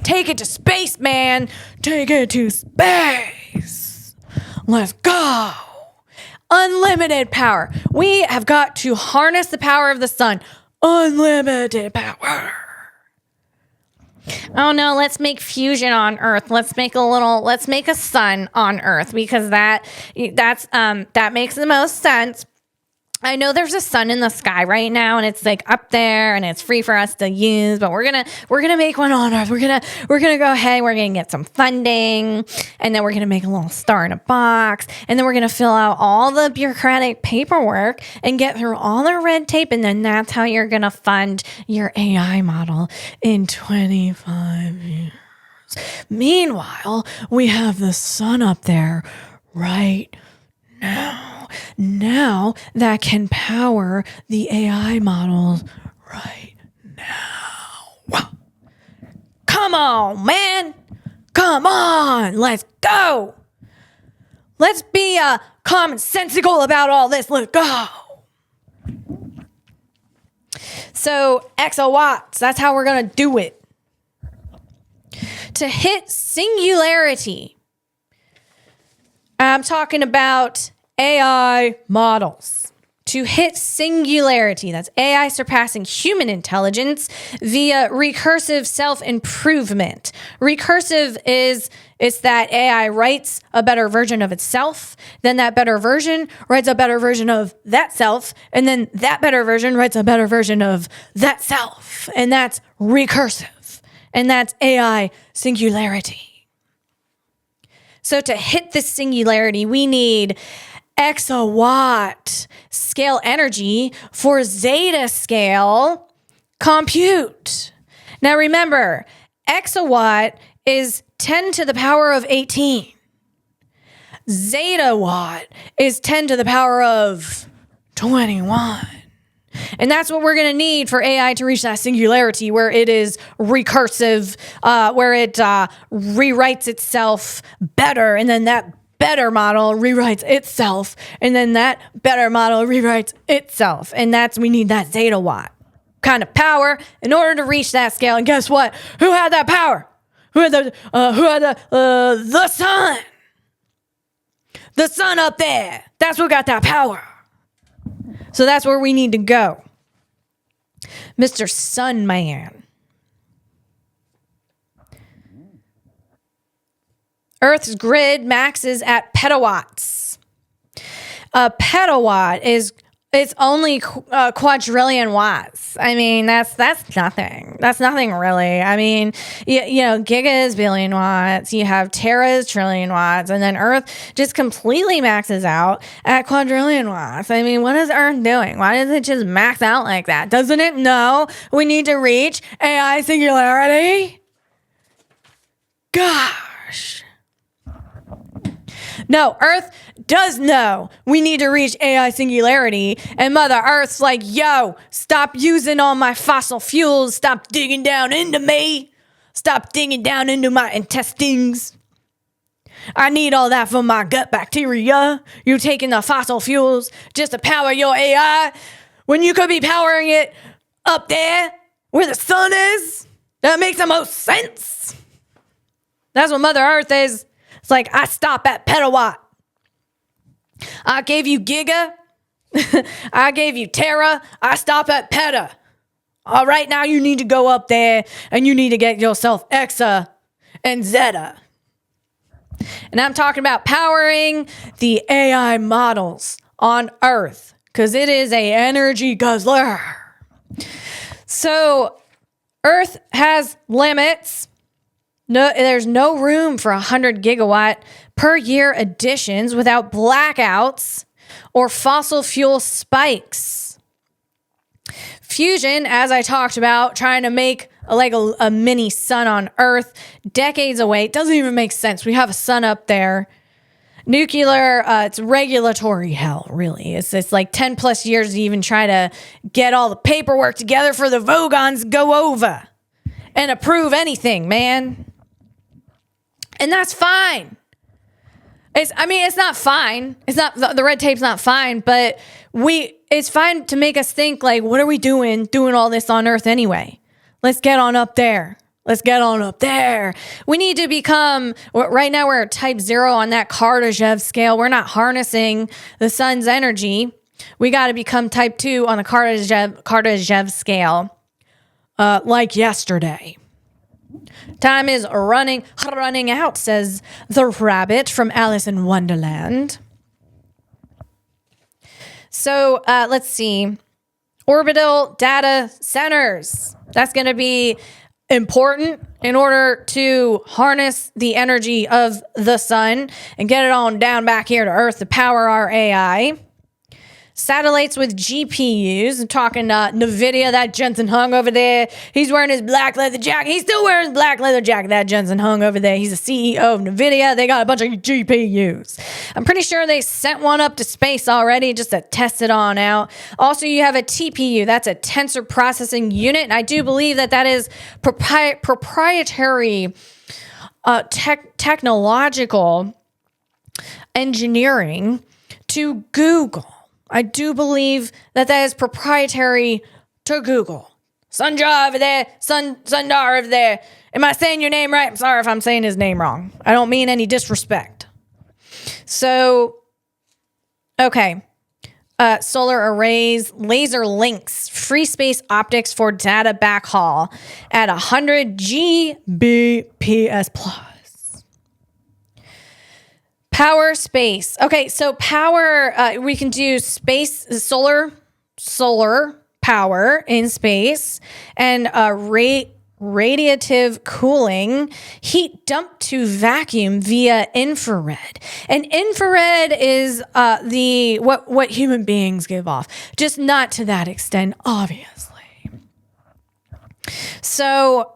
Take it to space, man. Take it to space. Let's go. Unlimited power. We have got to harness the power of the sun. Unlimited power. Oh no, let's make fusion on Earth. Let's make a sun on Earth because that makes the most sense. I know there's a sun in the sky right now and it's like up there and it's free for us to use, but we're gonna make one on Earth. We're gonna go ahead, we're gonna get some funding, and then we're gonna make a little star in a box, and then we're gonna fill out all the bureaucratic paperwork and get through all the red tape, and then that's how you're gonna fund your AI model in 25 years. Meanwhile, we have the sun up there right now that can power the AI models right now. Come on, man. Come on. Let's go. Let's be commonsensical about all this. Let's go. So, exawatts, that's how we're going to do it. To hit singularity, I'm talking about AI models. To hit singularity, that's AI surpassing human intelligence via recursive self-improvement. Recursive it's that AI writes a better version of itself, then that better version writes a better version of that self, and then that better version writes a better version of that self. And that's recursive. And that's AI singularity. So to hit this singularity, we need exawatt scale energy for zeta scale compute. Now remember, exawatt is 10 to the power of 18. Zeta watt is 10 to the power of 21. And that's what we're going to need for AI to reach that singularity where it is recursive, where it rewrites itself better, and then that better model rewrites itself, and then that better model rewrites itself. And we need that zeta watt kind of power in order to reach that scale. And guess what? Who had that power? Who had the sun? The sun up there. That's what got that power. So that's where we need to go. Mr. Sun Man. Earth's grid maxes at petawatts. A petawatt it's only quadrillion watts. I mean, that's nothing. That's nothing really. I mean, you know, giga is billion watts. You have tera is trillion watts, and then Earth just completely maxes out at quadrillion watts. I mean, what is Earth doing? Why does it just max out like that? Doesn't it know we need to reach AI singularity? Gosh. No, Earth does know we need to reach AI singularity, and Mother Earth's like, yo, stop using all my fossil fuels, stop digging down into me, stop digging down into my intestines. I need all that for my gut bacteria. You taking the fossil fuels just to power your AI when you could be powering it up there where the sun is? That makes the most sense. That's what Mother Earth is. It's like, I stop at petawatt. I gave you giga. I gave you tera. I stop at peta. All right, now you need to go up there and you need to get yourself exa and zeta. And I'm talking about powering the AI models on Earth because it is a energy guzzler. So Earth has limits. No, there's no room for 100 gigawatt per year additions without blackouts or fossil fuel spikes. Fusion, as I talked about, trying to make a mini sun on Earth decades away, it doesn't even make sense. We have a sun up there Nuclear, it's regulatory hell, really. It's like 10 plus years to even try to get all the paperwork together for the Vogons to go over and approve anything, man. And that's fine. It's not fine. It's not, the red tape's not fine, but it's fine to make us think like, what are we doing all this on Earth anyway? Let's get on up there. We need to become, right now we're at type 0 on that Kardashev scale. We're not harnessing the sun's energy. We got to become type 2 on the Kardashev scale, like yesterday. Time is running out, says the rabbit from Alice in Wonderland. So let's see. Orbital data centers. That's going to be important in order to harness the energy of the sun and get it on down back here to Earth to power our AI. Satellites with GPUs. I'm talking NVIDIA, that Jensen Hung over there. He's wearing his black leather jacket. He's still wearing his black leather jacket, that Jensen Hung over there. He's the CEO of NVIDIA. They got a bunch of GPUs. I'm pretty sure they sent one up to space already just to test it on out. Also, you have a TPU. That's a tensor processing unit. And I do believe that is proprietary technological engineering to Google. I do believe that is proprietary to Google. Sundar over there. Sundar over there. Am I saying your name right? I'm sorry if I'm saying his name wrong. I don't mean any disrespect. So, okay. Solar arrays, laser links, free space optics for data backhaul at 100 Gbps plus. Power space. Okay, so power, we can do space, solar power in space, and radiative cooling, heat dumped to vacuum via infrared. And infrared is what human beings give off, just not to that extent, obviously. So,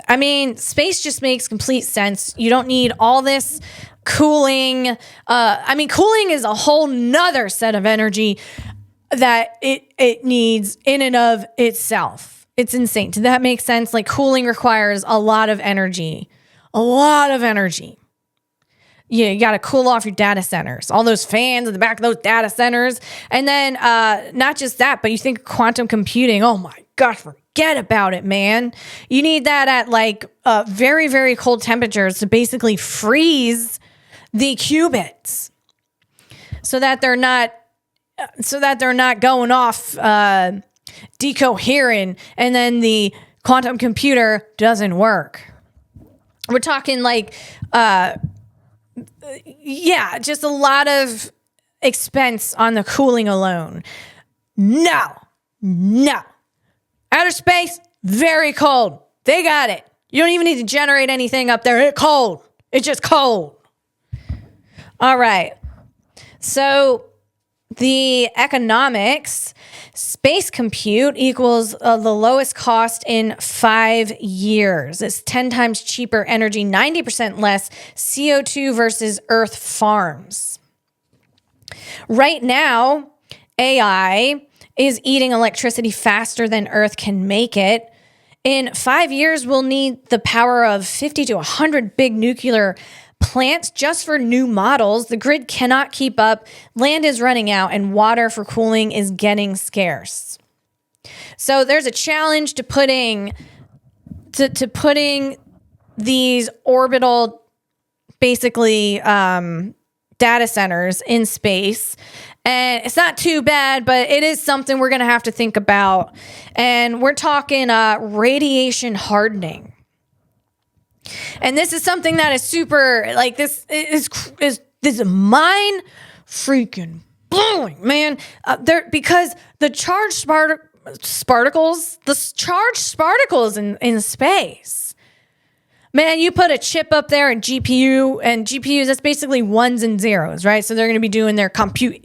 I mean, space just makes complete sense. You don't need all this cooling. Cooling is a whole nother set of energy that it needs in and of itself. It's insane. Does that make sense? Like, cooling requires a lot of energy. Yeah, you got to cool off your data centers, all those fans in the back of those data centers. And then not just that, but you think quantum computing. Oh my gosh, forget about it, man. You need that at like very, very cold temperatures to basically freeze the qubits so that they're not going off decoherent, and then the quantum computer doesn't work. We're talking like just a lot of expense on the cooling alone. No. Outer space, very cold. They got it. You don't even need to generate anything up there. It's cold. It's just cold. All right. So the economics, space compute equals the lowest cost in 5 years. It's 10 times cheaper energy, 90% less CO2 versus Earth farms. Right now, AI is eating electricity faster than Earth can make it. In 5 years, we'll need the power of 50 to 100 big nuclear plants just for new models. The grid cannot keep up, land is running out, and water for cooling is getting scarce. So there's a challenge to putting these orbital, basically, data centers in space. And it's not too bad, but it is something we're going to have to think about. And we're talking radiation hardening. And this is something that is super, like, this is mind freaking blowing, man. Because the charged particles in space, man, you put a chip up there and GPUs, that's basically ones and zeros, right? So they're going to be doing their computation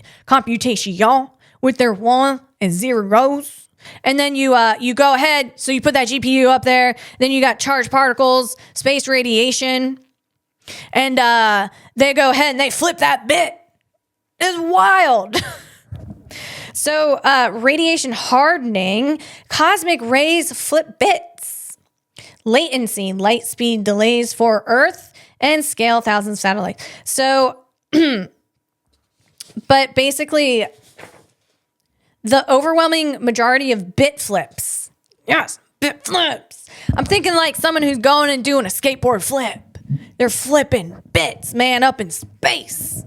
with their one and zeros. And then you go ahead, so you put that GPU up there, then you got charged particles, space radiation. And they go ahead and they flip that bit. It's wild. So radiation hardening, cosmic rays flip bits. Latency, light speed delays for Earth, and scale thousands of satellites. So, but basically, the overwhelming majority of bit flips. Yes, bit flips. I'm thinking like someone who's going and doing a skateboard flip. They're flipping bits, man, up in space.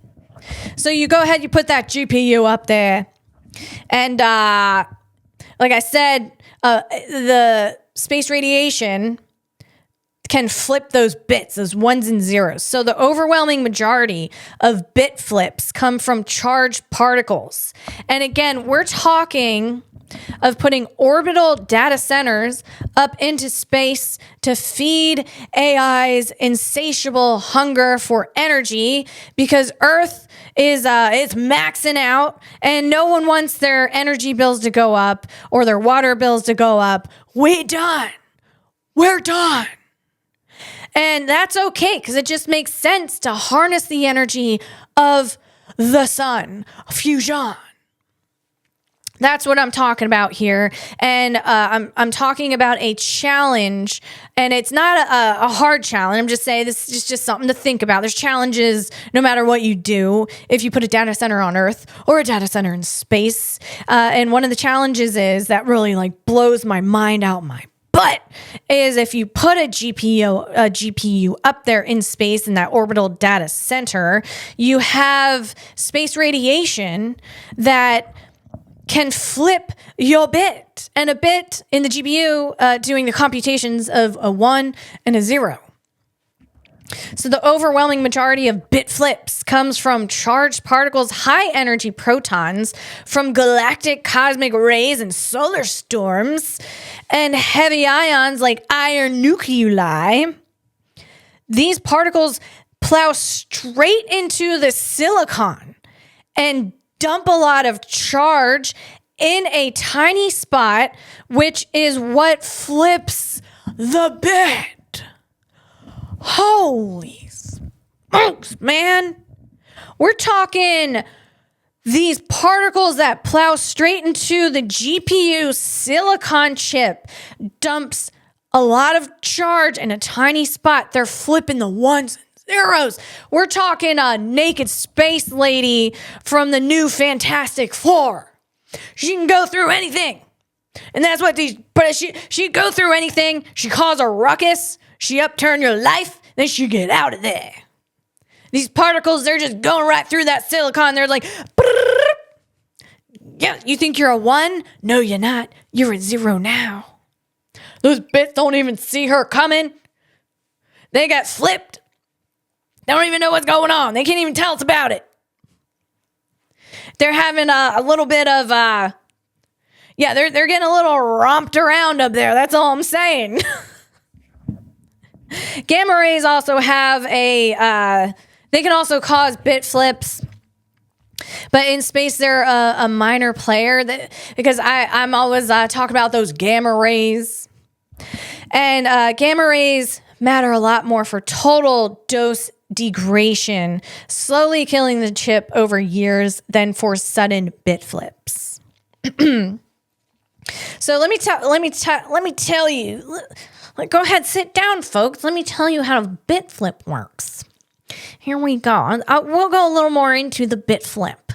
So you go ahead, you put that GPU up there. And like I said, the space radiation can flip those bits, those ones and zeros. So the overwhelming majority of bit flips come from charged particles. And again, we're talking of putting orbital data centers up into space to feed AI's insatiable hunger for energy, because Earth is it's maxing out and no one wants their energy bills to go up or their water bills to go up. We're done. And that's okay, because it just makes sense to harness the energy of the sun, fusion. That's what I'm talking about here. And I'm talking about a challenge, and it's not a hard challenge. I'm just saying this is just something to think about. There's challenges no matter what you do, if you put a data center on Earth or a data center in space. And one of the challenges is that really like blows my mind out my butt is if you put a GPU up there in space in that orbital data center, you have space radiation that can flip your bit, and a bit in the GPU doing the computations of a 1 and a 0. So the overwhelming majority of bit flips comes from charged particles, high energy protons from galactic cosmic rays and solar storms, and heavy ions like iron nuclei. These particles plow straight into the silicon and dump a lot of charge in a tiny spot, which is what flips the bit. Holy smokes, man. We're talking these particles that plow straight into the GPU silicon chip dumps a lot of charge in a tiny spot. They're flipping the ones and zeros. We're talking a naked space lady from the new Fantastic Four. She can go through anything. And that's what she'd go through anything. She cause a ruckus. She upturn your life. Then she get out of there. These particles, they're just going right through that silicon. They're like, yeah, you think you're a 1? No, you're not. You're a 0 now. Those bits don't even see her coming. They got flipped. They don't even know what's going on. They can't even tell us about it. They're having a little bit of, they're getting a little romped around up there. That's all I'm saying. Gamma rays also have they can also cause bit flips. But in space, they're a minor player because I'm always talking about those gamma rays. And gamma rays matter a lot more for total dose degradation, slowly killing the chip over years than for sudden bit flips. So let me tell you. Go ahead, sit down, folks. Let me tell you how a bit flip works. Here we go. We'll go a little more into the bit flip.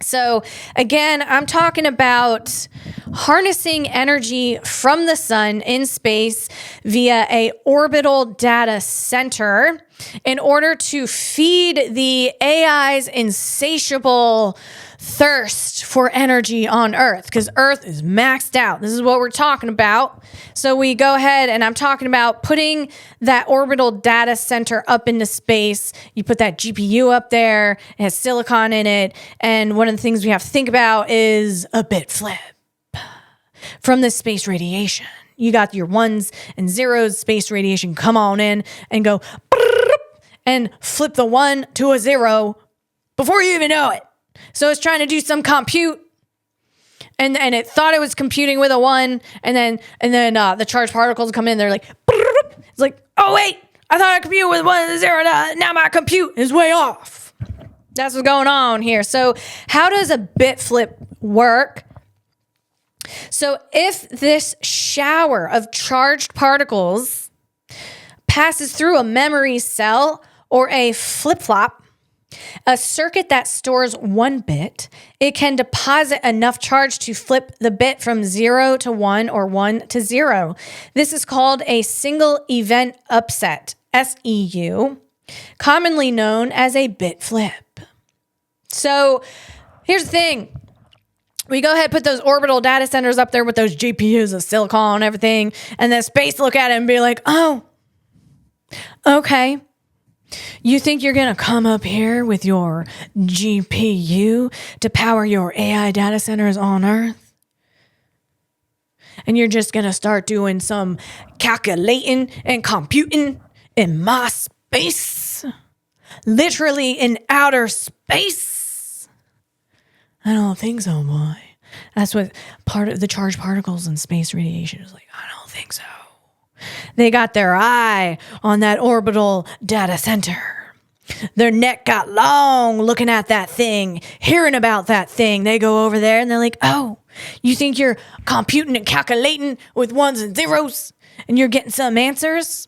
So again, I'm talking about harnessing energy from the sun in space via a orbital data center in order to feed the AI's insatiable thirst for energy on Earth, because Earth is maxed out. This is what we're talking about. So we go ahead, and I'm talking about putting that orbital data center up into space. You put that GPU up there, it has silicon in it, and one of the things we have to think about is a bit flip from the space radiation. You got your 1s and 0s, space radiation come on in and go and flip the 1 to a 0 before you even know it. So it's trying to do some compute, and it thought it was computing with a 1, and then the charged particles come in. They're like, it's like, oh wait, I thought I compute with 1 and 0. Now my compute is way off. That's what's going on here. So how does a bit flip work? So if this shower of charged particles passes through a memory cell or a flip-flop, a circuit that stores 1 bit, it can deposit enough charge to flip the bit from 0 to 1 or 1 to 0. This is called a single event upset, SEU, commonly known as a bit flip. So here's the thing. We go ahead and put those orbital data centers up there with those GPUs of silicon and everything, and then space look at it and be like, oh, okay. You think you're going to come up here with your GPU to power your AI data centers on Earth? And you're just going to start doing some calculating and computing in my space? Literally in outer space? I don't think so, boy. That's what part of the charged particles in space radiation is like. I don't think so. They got their eye on that orbital data center. Their neck got long looking at that thing, hearing about that thing. They go over there and they're like, oh, you think you're computing and calculating with 1s and 0s and you're getting some answers?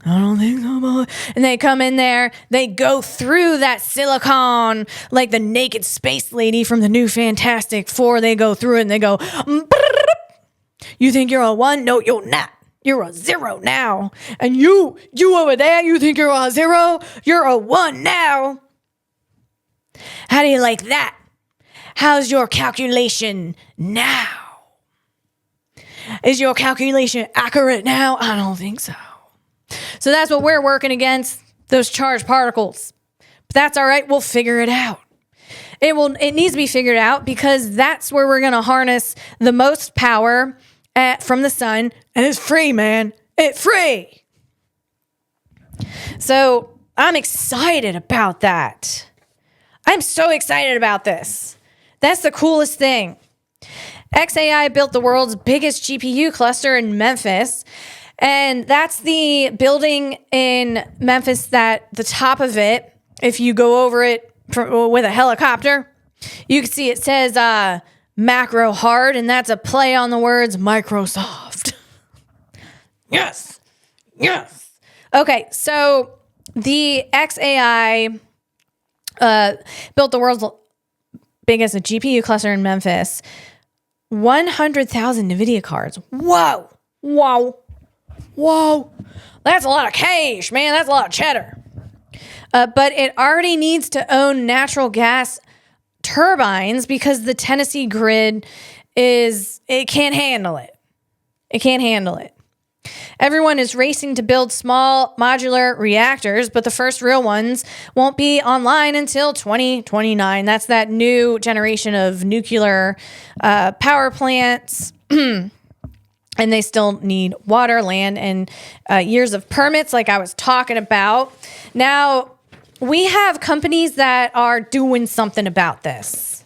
I don't think so, boy. And they come in there, they go through that silicon like the naked space lady from the new Fantastic Four. They go through it and they go, you think you're a 1? No, you're not. You're a 0 now. And you over there, you think you're a 0? You're a 1 now. How do you like that? How's your calculation now? Is your calculation accurate now? I don't think so. So that's what we're working against, those charged particles. But that's all right. We'll figure it out. It needs to be figured out because that's where we're going to harness the most power from the sun, and it's free, man. It's free. So I'm excited about that. I'm so excited about this. That's the coolest thing. XAI built the world's biggest GPU cluster in Memphis, and that's the building in Memphis that the top of it, if you go over it with a helicopter, you can see it says macro hard, and that's a play on the words Microsoft. Yes. Okay, so the XAI built the world's biggest GPU cluster in Memphis. 100,000 NVIDIA cards. Whoa. That's a lot of cash, man. That's a lot of cheddar. But it already needs to own natural gas turbines because the Tennessee grid it can't handle it. It can't handle it. Everyone is racing to build small modular reactors, but the first real ones won't be online until 2029. That's that new generation of nuclear power plants. And they still need water, land, and years of permits like I was talking about. Now, we have companies that are doing something about this,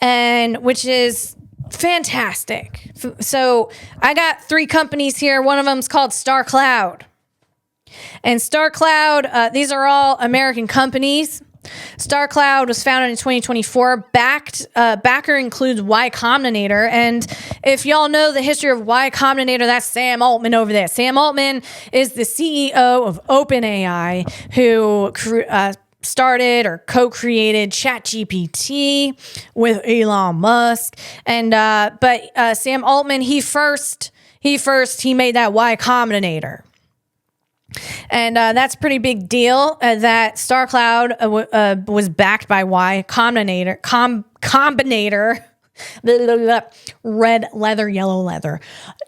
and which is fantastic. So I got 3 companies here. One of them is called StarCloud. And StarCloud, these are all American companies. StarCloud was founded in 2024. Backer includes Y Combinator. And if y'all know the history of Y Combinator, that's Sam Altman over there. Sam Altman is the CEO of OpenAI, who started or co-created ChatGPT with Elon Musk. And but Sam Altman, he made that Y Combinator. And that's a pretty big deal that StarCloud was backed by Y Combinator. Combinator. Red leather, yellow leather.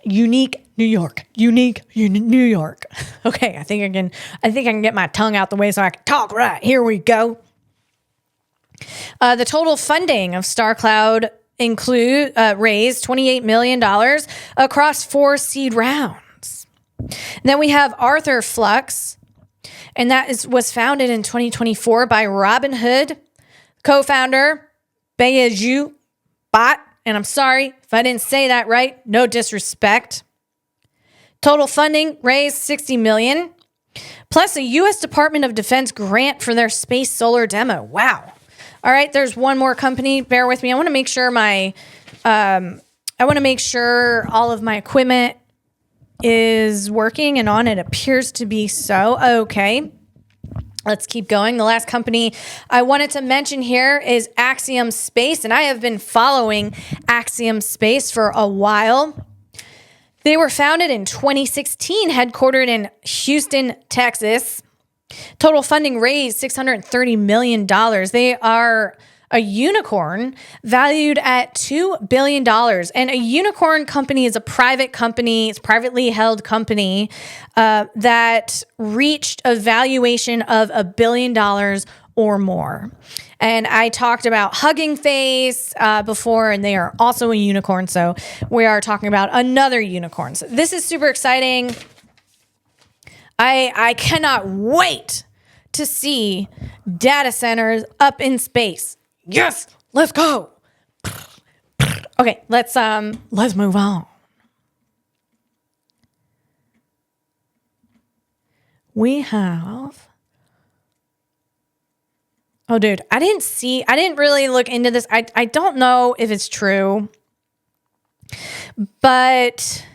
Unique New York. Unique New York. Okay, I think I can get my tongue out the way so I can talk right. Here we go. The total funding of StarCloud raised $28 million across 4 seed rounds. And then we have Arthur Flux, and that was founded in 2024 by Robinhood co-founder Bayaju Bot. And I'm sorry if I didn't say that right. No disrespect. Total funding raised $60 million, plus a U.S. Department of Defense grant for their space solar demo. Wow. All right, there's one more company. Bear with me. I want to make sure all of my equipment is working and on. It appears to be so. Okay. Let's keep going. The last company I wanted to mention here is Axiom Space, and I have been following Axiom Space for a while. They were founded in 2016, headquartered in Houston, Texas. Total funding raised $630 million. They are a unicorn valued at $2 billion. And a unicorn company is a private company. It's a privately held company that reached a valuation of $1 billion or more. And I talked about Hugging Face before, and they are also a unicorn. So we are talking about another unicorn. So this is super exciting. I cannot wait to see data centers up in space. Yes, let's go. Okay, let's move on. We have. Oh, dude, I didn't really look into this. I don't know if it's true, but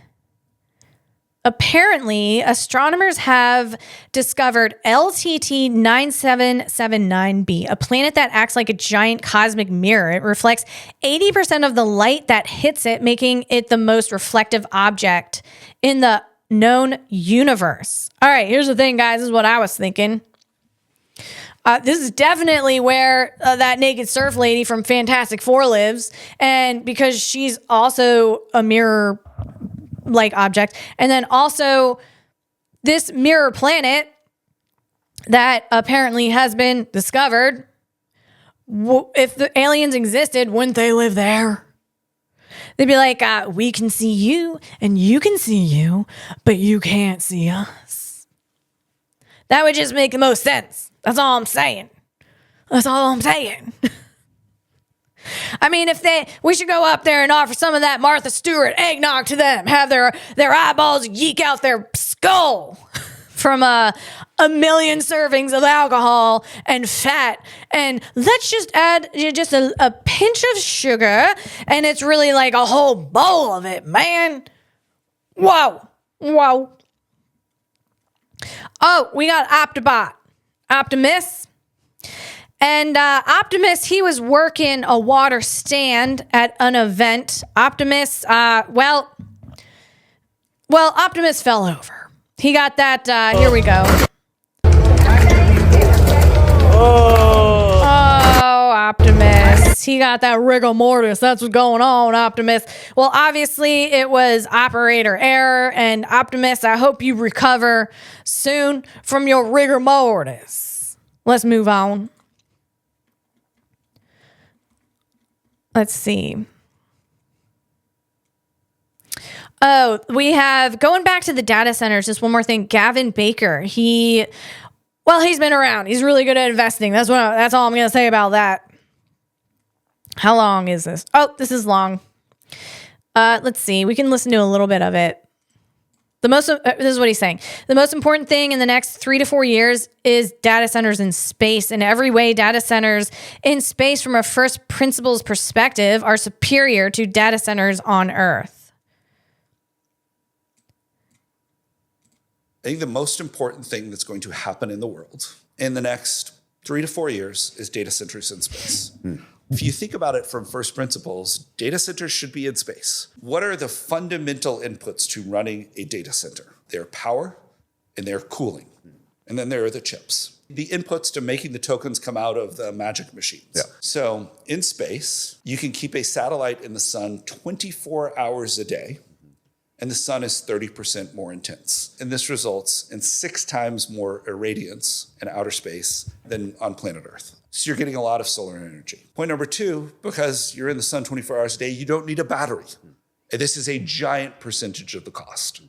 apparently astronomers have discovered LTT 9779b, a planet that acts like a giant cosmic mirror. It reflects 80% of the light that hits it, making it the most reflective object in the known universe. All right, here's the thing, guys. This is what I was thinking. This is definitely where that naked surf lady from Fantastic Four lives. And because she's also a mirror-like object. And then also this mirror planet that apparently has been discovered. If the aliens existed, wouldn't they live there? They'd be like, we can see you and you can see you, but you can't see us. That would just make the most sense. That's all I'm saying. That's all I'm saying. I mean, we should go up there and offer some of that Martha Stewart eggnog to them. Have their eyeballs yeek out their skull from a million servings of alcohol and fat. And let's just add just a pinch of sugar. And it's really like a whole bowl of it, man. Whoa. Whoa. Oh, we got Optimus. And Optimus, he was working a water stand at an event. Optimus, Optimus fell over. He got that, here we go. Oh, Optimus. He got that rigor mortis. That's what's going on, Optimus. Well, obviously, it was operator error. And Optimus, I hope you recover soon from your rigor mortis. Let's move on. Let's see. Oh, we have, going back to the data centers, just one more thing. Gavin Baker, he's been around. He's really good at investing. That's all I'm going to say about that. How long is this? Oh, this is long. Let's see. We can listen to a little bit of it. This is what he's saying. The most important thing in the next 3 to 4 years is data centers in space. In every way, data centers in space from a first principles perspective are superior to data centers on Earth. I think the most important thing that's going to happen in the world in the next 3 to 4 years is data centers in space. If you think about it from first principles, data centers should be in space. What are the fundamental inputs to running a data center? They're power and they're cooling. And then there are the chips. The inputs to making the tokens come out of the magic machines. Yeah. So in space, you can keep a satellite in the sun 24 hours a day, and the sun is 30% more intense. And this results in 6 times more irradiance in outer space than on planet Earth. So you're getting a lot of solar energy. Point number 2, because you're in the sun 24 hours a day, you don't need a battery. And this is a giant percentage of the cost.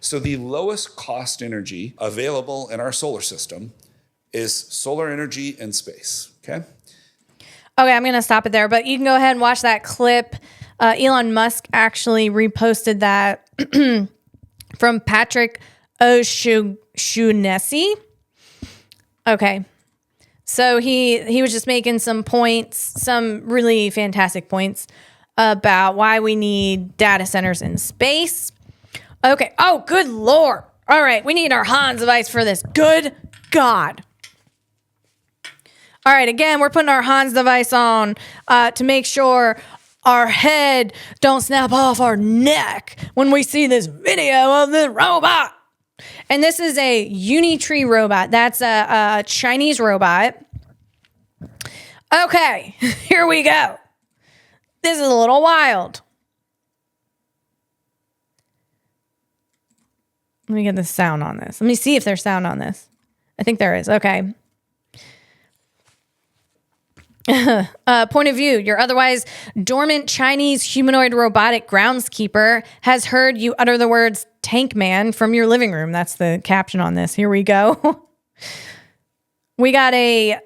So the lowest cost energy available in our solar system is solar energy in space, okay? Okay, I'm going to stop it there, but you can go ahead and watch that clip. Elon Musk actually reposted that from Patrick O'Shaughnessy. Okay. So he was just making some points, some really fantastic points about why we need data centers in space. Okay. Oh, good Lord. All right. We need our Hans device for this. Good God. All right. Again, we're putting our Hans device on to make sure our head don't snap off our neck when we see this video of the robot. And this is a Unitree robot. That's a Chinese robot. Okay, here we go. This is a little wild. Let me get the sound on this. Let me see if there's sound on this. I think there is. Okay. Point of view. Your otherwise dormant Chinese humanoid robotic groundskeeper has heard you utter the words "tank man" from your living room. That's the caption on this. Here we go. We got a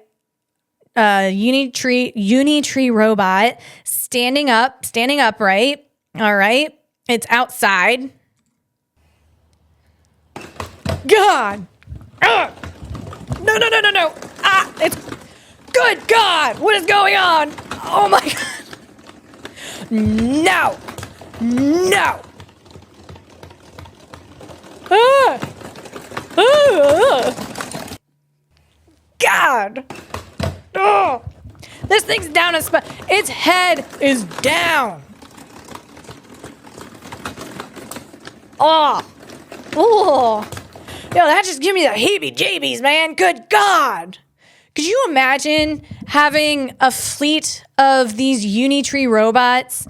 Unitree robot standing upright. All right. It's outside. God. No. It's good God. What is going on? Oh my God. No. God. Oh. This thing's down a spot. Its head is down. Oh. Yo, that just give me the heebie-jeebies, man. Good God. Could you imagine having a fleet of these Unitree robots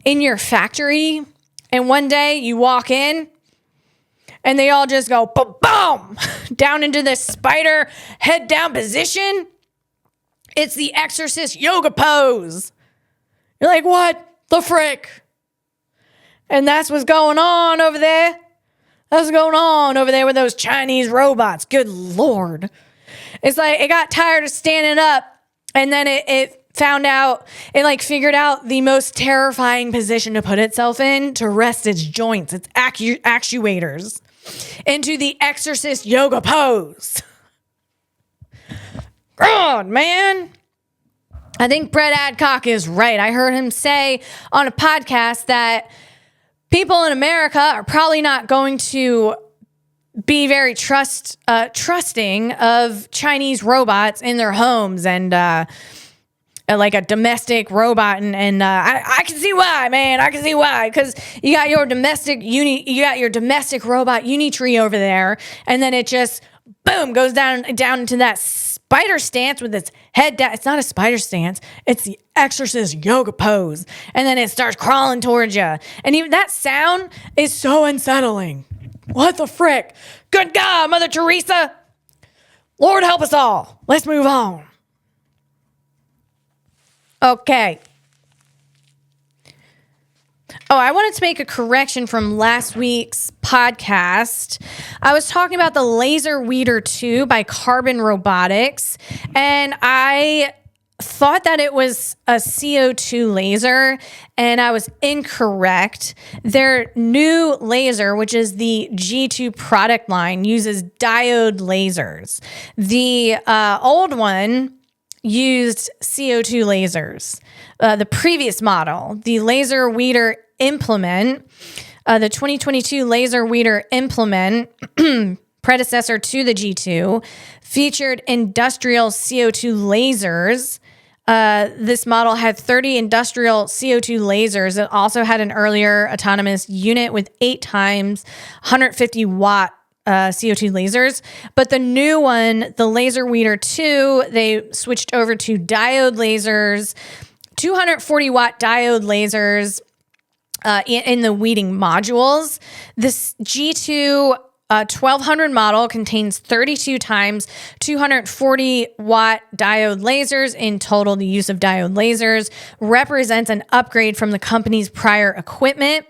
in your factory, and one day you walk in and they all just go boom down into this spider head down position? It's the Exorcist yoga pose. You're like, what the frick? And that's what's going on over there. That's what's going on over there with those Chinese robots. Good Lord. It's like it got tired of standing up, and then it figured out the most terrifying position to put itself in to rest its joints, its actuators, into the Exorcist yoga pose. God, man. I think Brett Adcock is right. I heard him say on a podcast that people in America are probably not going to be very trusting of Chinese robots in their homes and like a domestic robot. And I can see why, man. I can see why. Because you got your domestic robot Unitree over there, and then it just boom goes down into that spider stance with its head down. It's not a spider stance. It's the Exorcist yoga pose. And then it starts crawling towards you. And even that sound is so unsettling. What the frick? Good God, Mother Teresa. Lord help us all. Let's move on. Okay. Oh, I wanted to make a correction from last week's podcast. I was talking about the Laser Weeder 2 by Carbon Robotics, and I thought that it was a CO2 laser, and I was incorrect. Their new laser, which is the G2 product line, uses diode lasers. The old one used CO2 lasers. The previous model, the Laser Weeder Implement, the 2022 Laser Weeder Implement, predecessor to the G2, featured industrial CO2 lasers. This model had 30 industrial CO2 lasers. It also had an earlier autonomous unit with 8 times 150 watt CO2 lasers. But the new one, the Laser Weeder 2, they switched over to diode lasers, 240 watt diode lasers in the weeding modules. This G2 1200 model contains 32 times 240 watt diode lasers. In total, the use of diode lasers represents an upgrade from the company's prior equipment.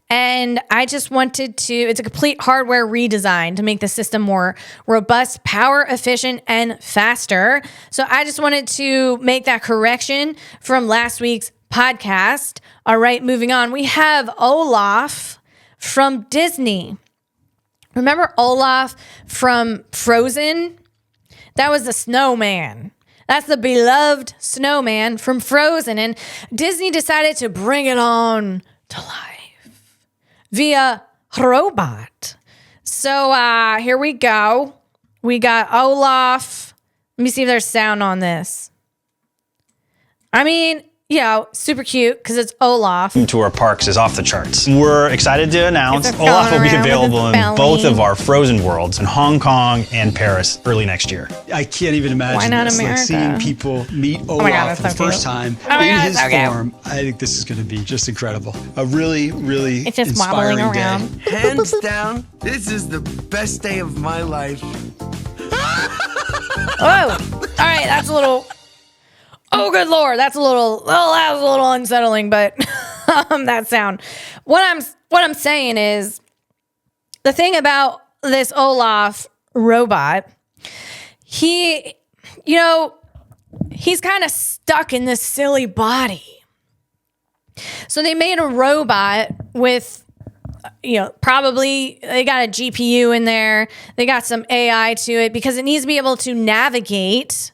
And I just wanted to, it's a complete hardware redesign to make the system more robust, power efficient, and faster. So I just wanted to make that correction from last week's podcast. All right, moving on. We have Olaf from Disney. Remember Olaf from Frozen? That was the snowman. That's the beloved snowman from Frozen. And Disney decided to bring it on to life via robot. So here we go. We got Olaf. Let me see if there's sound on this. I mean, super cute because it's Olaf. To our parks is off the charts. We're excited to announce It's Olaf will be going around available with in his both belly. of our Frozen worlds in Hong Kong and Paris early next year. I can't even Why imagine not this, like America? seeing people meet Olaf my God, for the that's so first cute. time my in God, his it's so cute. form. I think this is going to be just incredible. A really, really It's just wobbling inspiring around. day. Hands down, this is the best day of my life. Oh, all right. That's a little. Oh, good Lord. That was a little unsettling, but that sound. What I'm saying is the thing about this Olaf robot, he's kind of stuck in this silly body. So they made a robot with, probably they got a GPU in there. They got some AI to it because it needs to be able to navigate.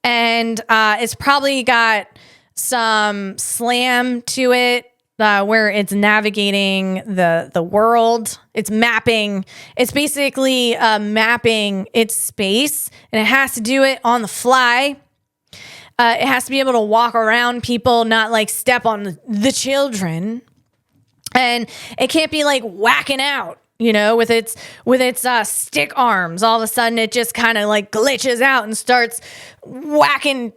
And it's probably got some slam to it where it's navigating the world. It's mapping. It's basically mapping its space, and it has to do it on the fly. It has to be able to walk around people, not like step on the children. And it can't be like whacking out. With its stick arms, all of a sudden it just kind of like glitches out and starts whacking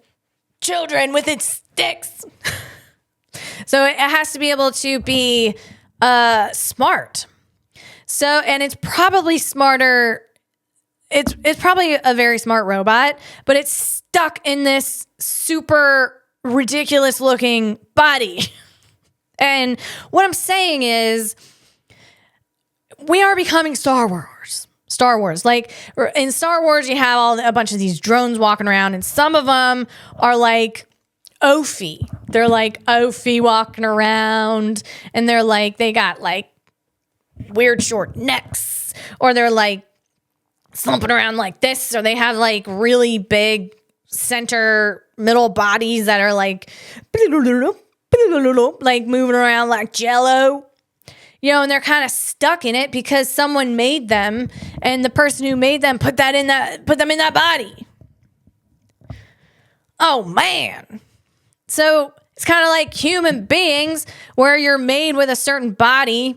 children with its sticks. So it has to be able to be smart. So, and it's probably smarter. It's probably a very smart robot, but it's stuck in this super ridiculous looking body. And what I'm saying is, we are becoming Star Wars. Like in Star Wars, you have a bunch of these drones walking around, and some of them are like Ophi. They're like Ophi walking around, and they got like weird short necks, or they're like slumping around like this, or they have like really big center middle bodies that are like moving around like Jello. And they're kind of stuck in it because someone made them, and the person who made them put them in that body. Oh man. So it's kind of like human beings where you're made with a certain body,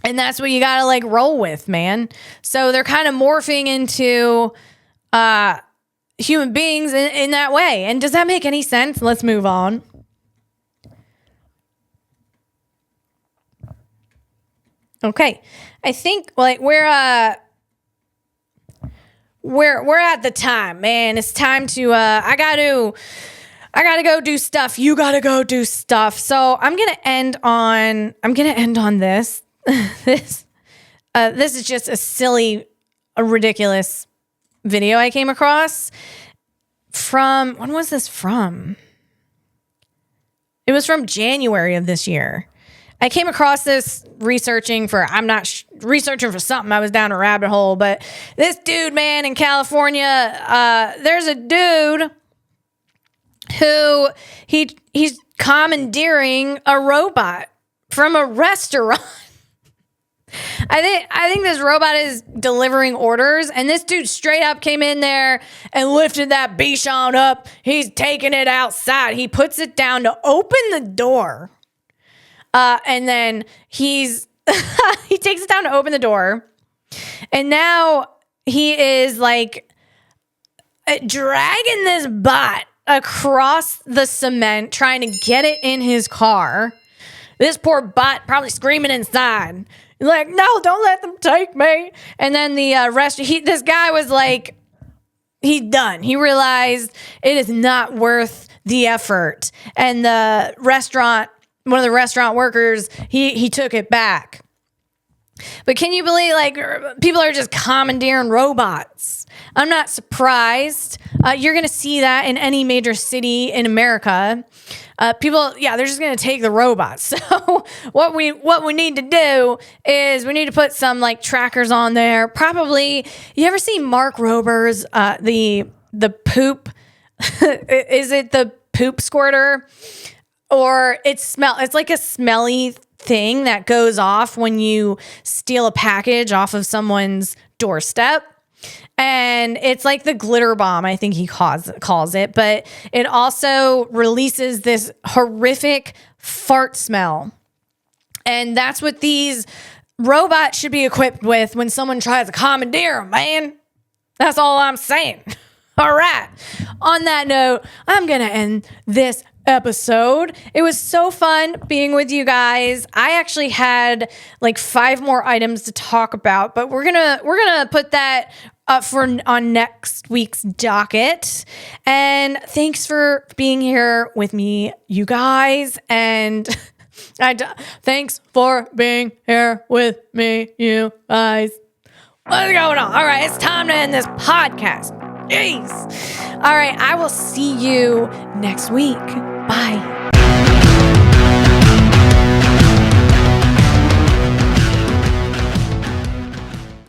and that's what you got to like roll with, man. So they're kind of morphing into human beings in that way. And does that make any sense? Let's move on. Okay, I think like we're at the time, man. It's time to I gotta go do stuff. You gotta go do stuff. So I'm gonna end on this. This is just a ridiculous video I came across from, when was this from? It was from January of this year. I came across this researching for something. I was down a rabbit hole, but this dude, man, in California, there's a dude who he's commandeering a robot from a restaurant. I think this robot is delivering orders, and this dude straight up came in there and lifted that Bichon up. He's taking it outside. He puts it down to open the door. And then he takes it down to open the door. And now he is like dragging this bot across the cement, trying to get it in his car. This poor bot probably screaming inside. He's like, no, don't let them take me. And then this guy was like, he's done. He realized it is not worth the effort. And one of the restaurant workers, he took it back. But can you believe, like, people are just commandeering robots? I'm not surprised. You're going to see that in any major city in America. People, they're just going to take the robots. So what we need to do is we need to put some like trackers on there. Probably, you ever see Mark Rober's the poop? Is it the poop squirter? Or it's like a smelly thing that goes off when you steal a package off of someone's doorstep. And it's like the glitter bomb, I think he calls it. But it also releases this horrific fart smell. And that's what these robots should be equipped with when someone tries to commandeer them, man. That's all I'm saying. All right. On that note, I'm going to end this episode. It was so fun being with you guys. I actually had like 5 more items to talk about, but we're gonna put that up on next week's docket. And thanks for being here with me, you guys. And thanks for being here with me, you guys. What's going on? All right, it's time to end this podcast. Jeez. All right, I will see you next week. Bye.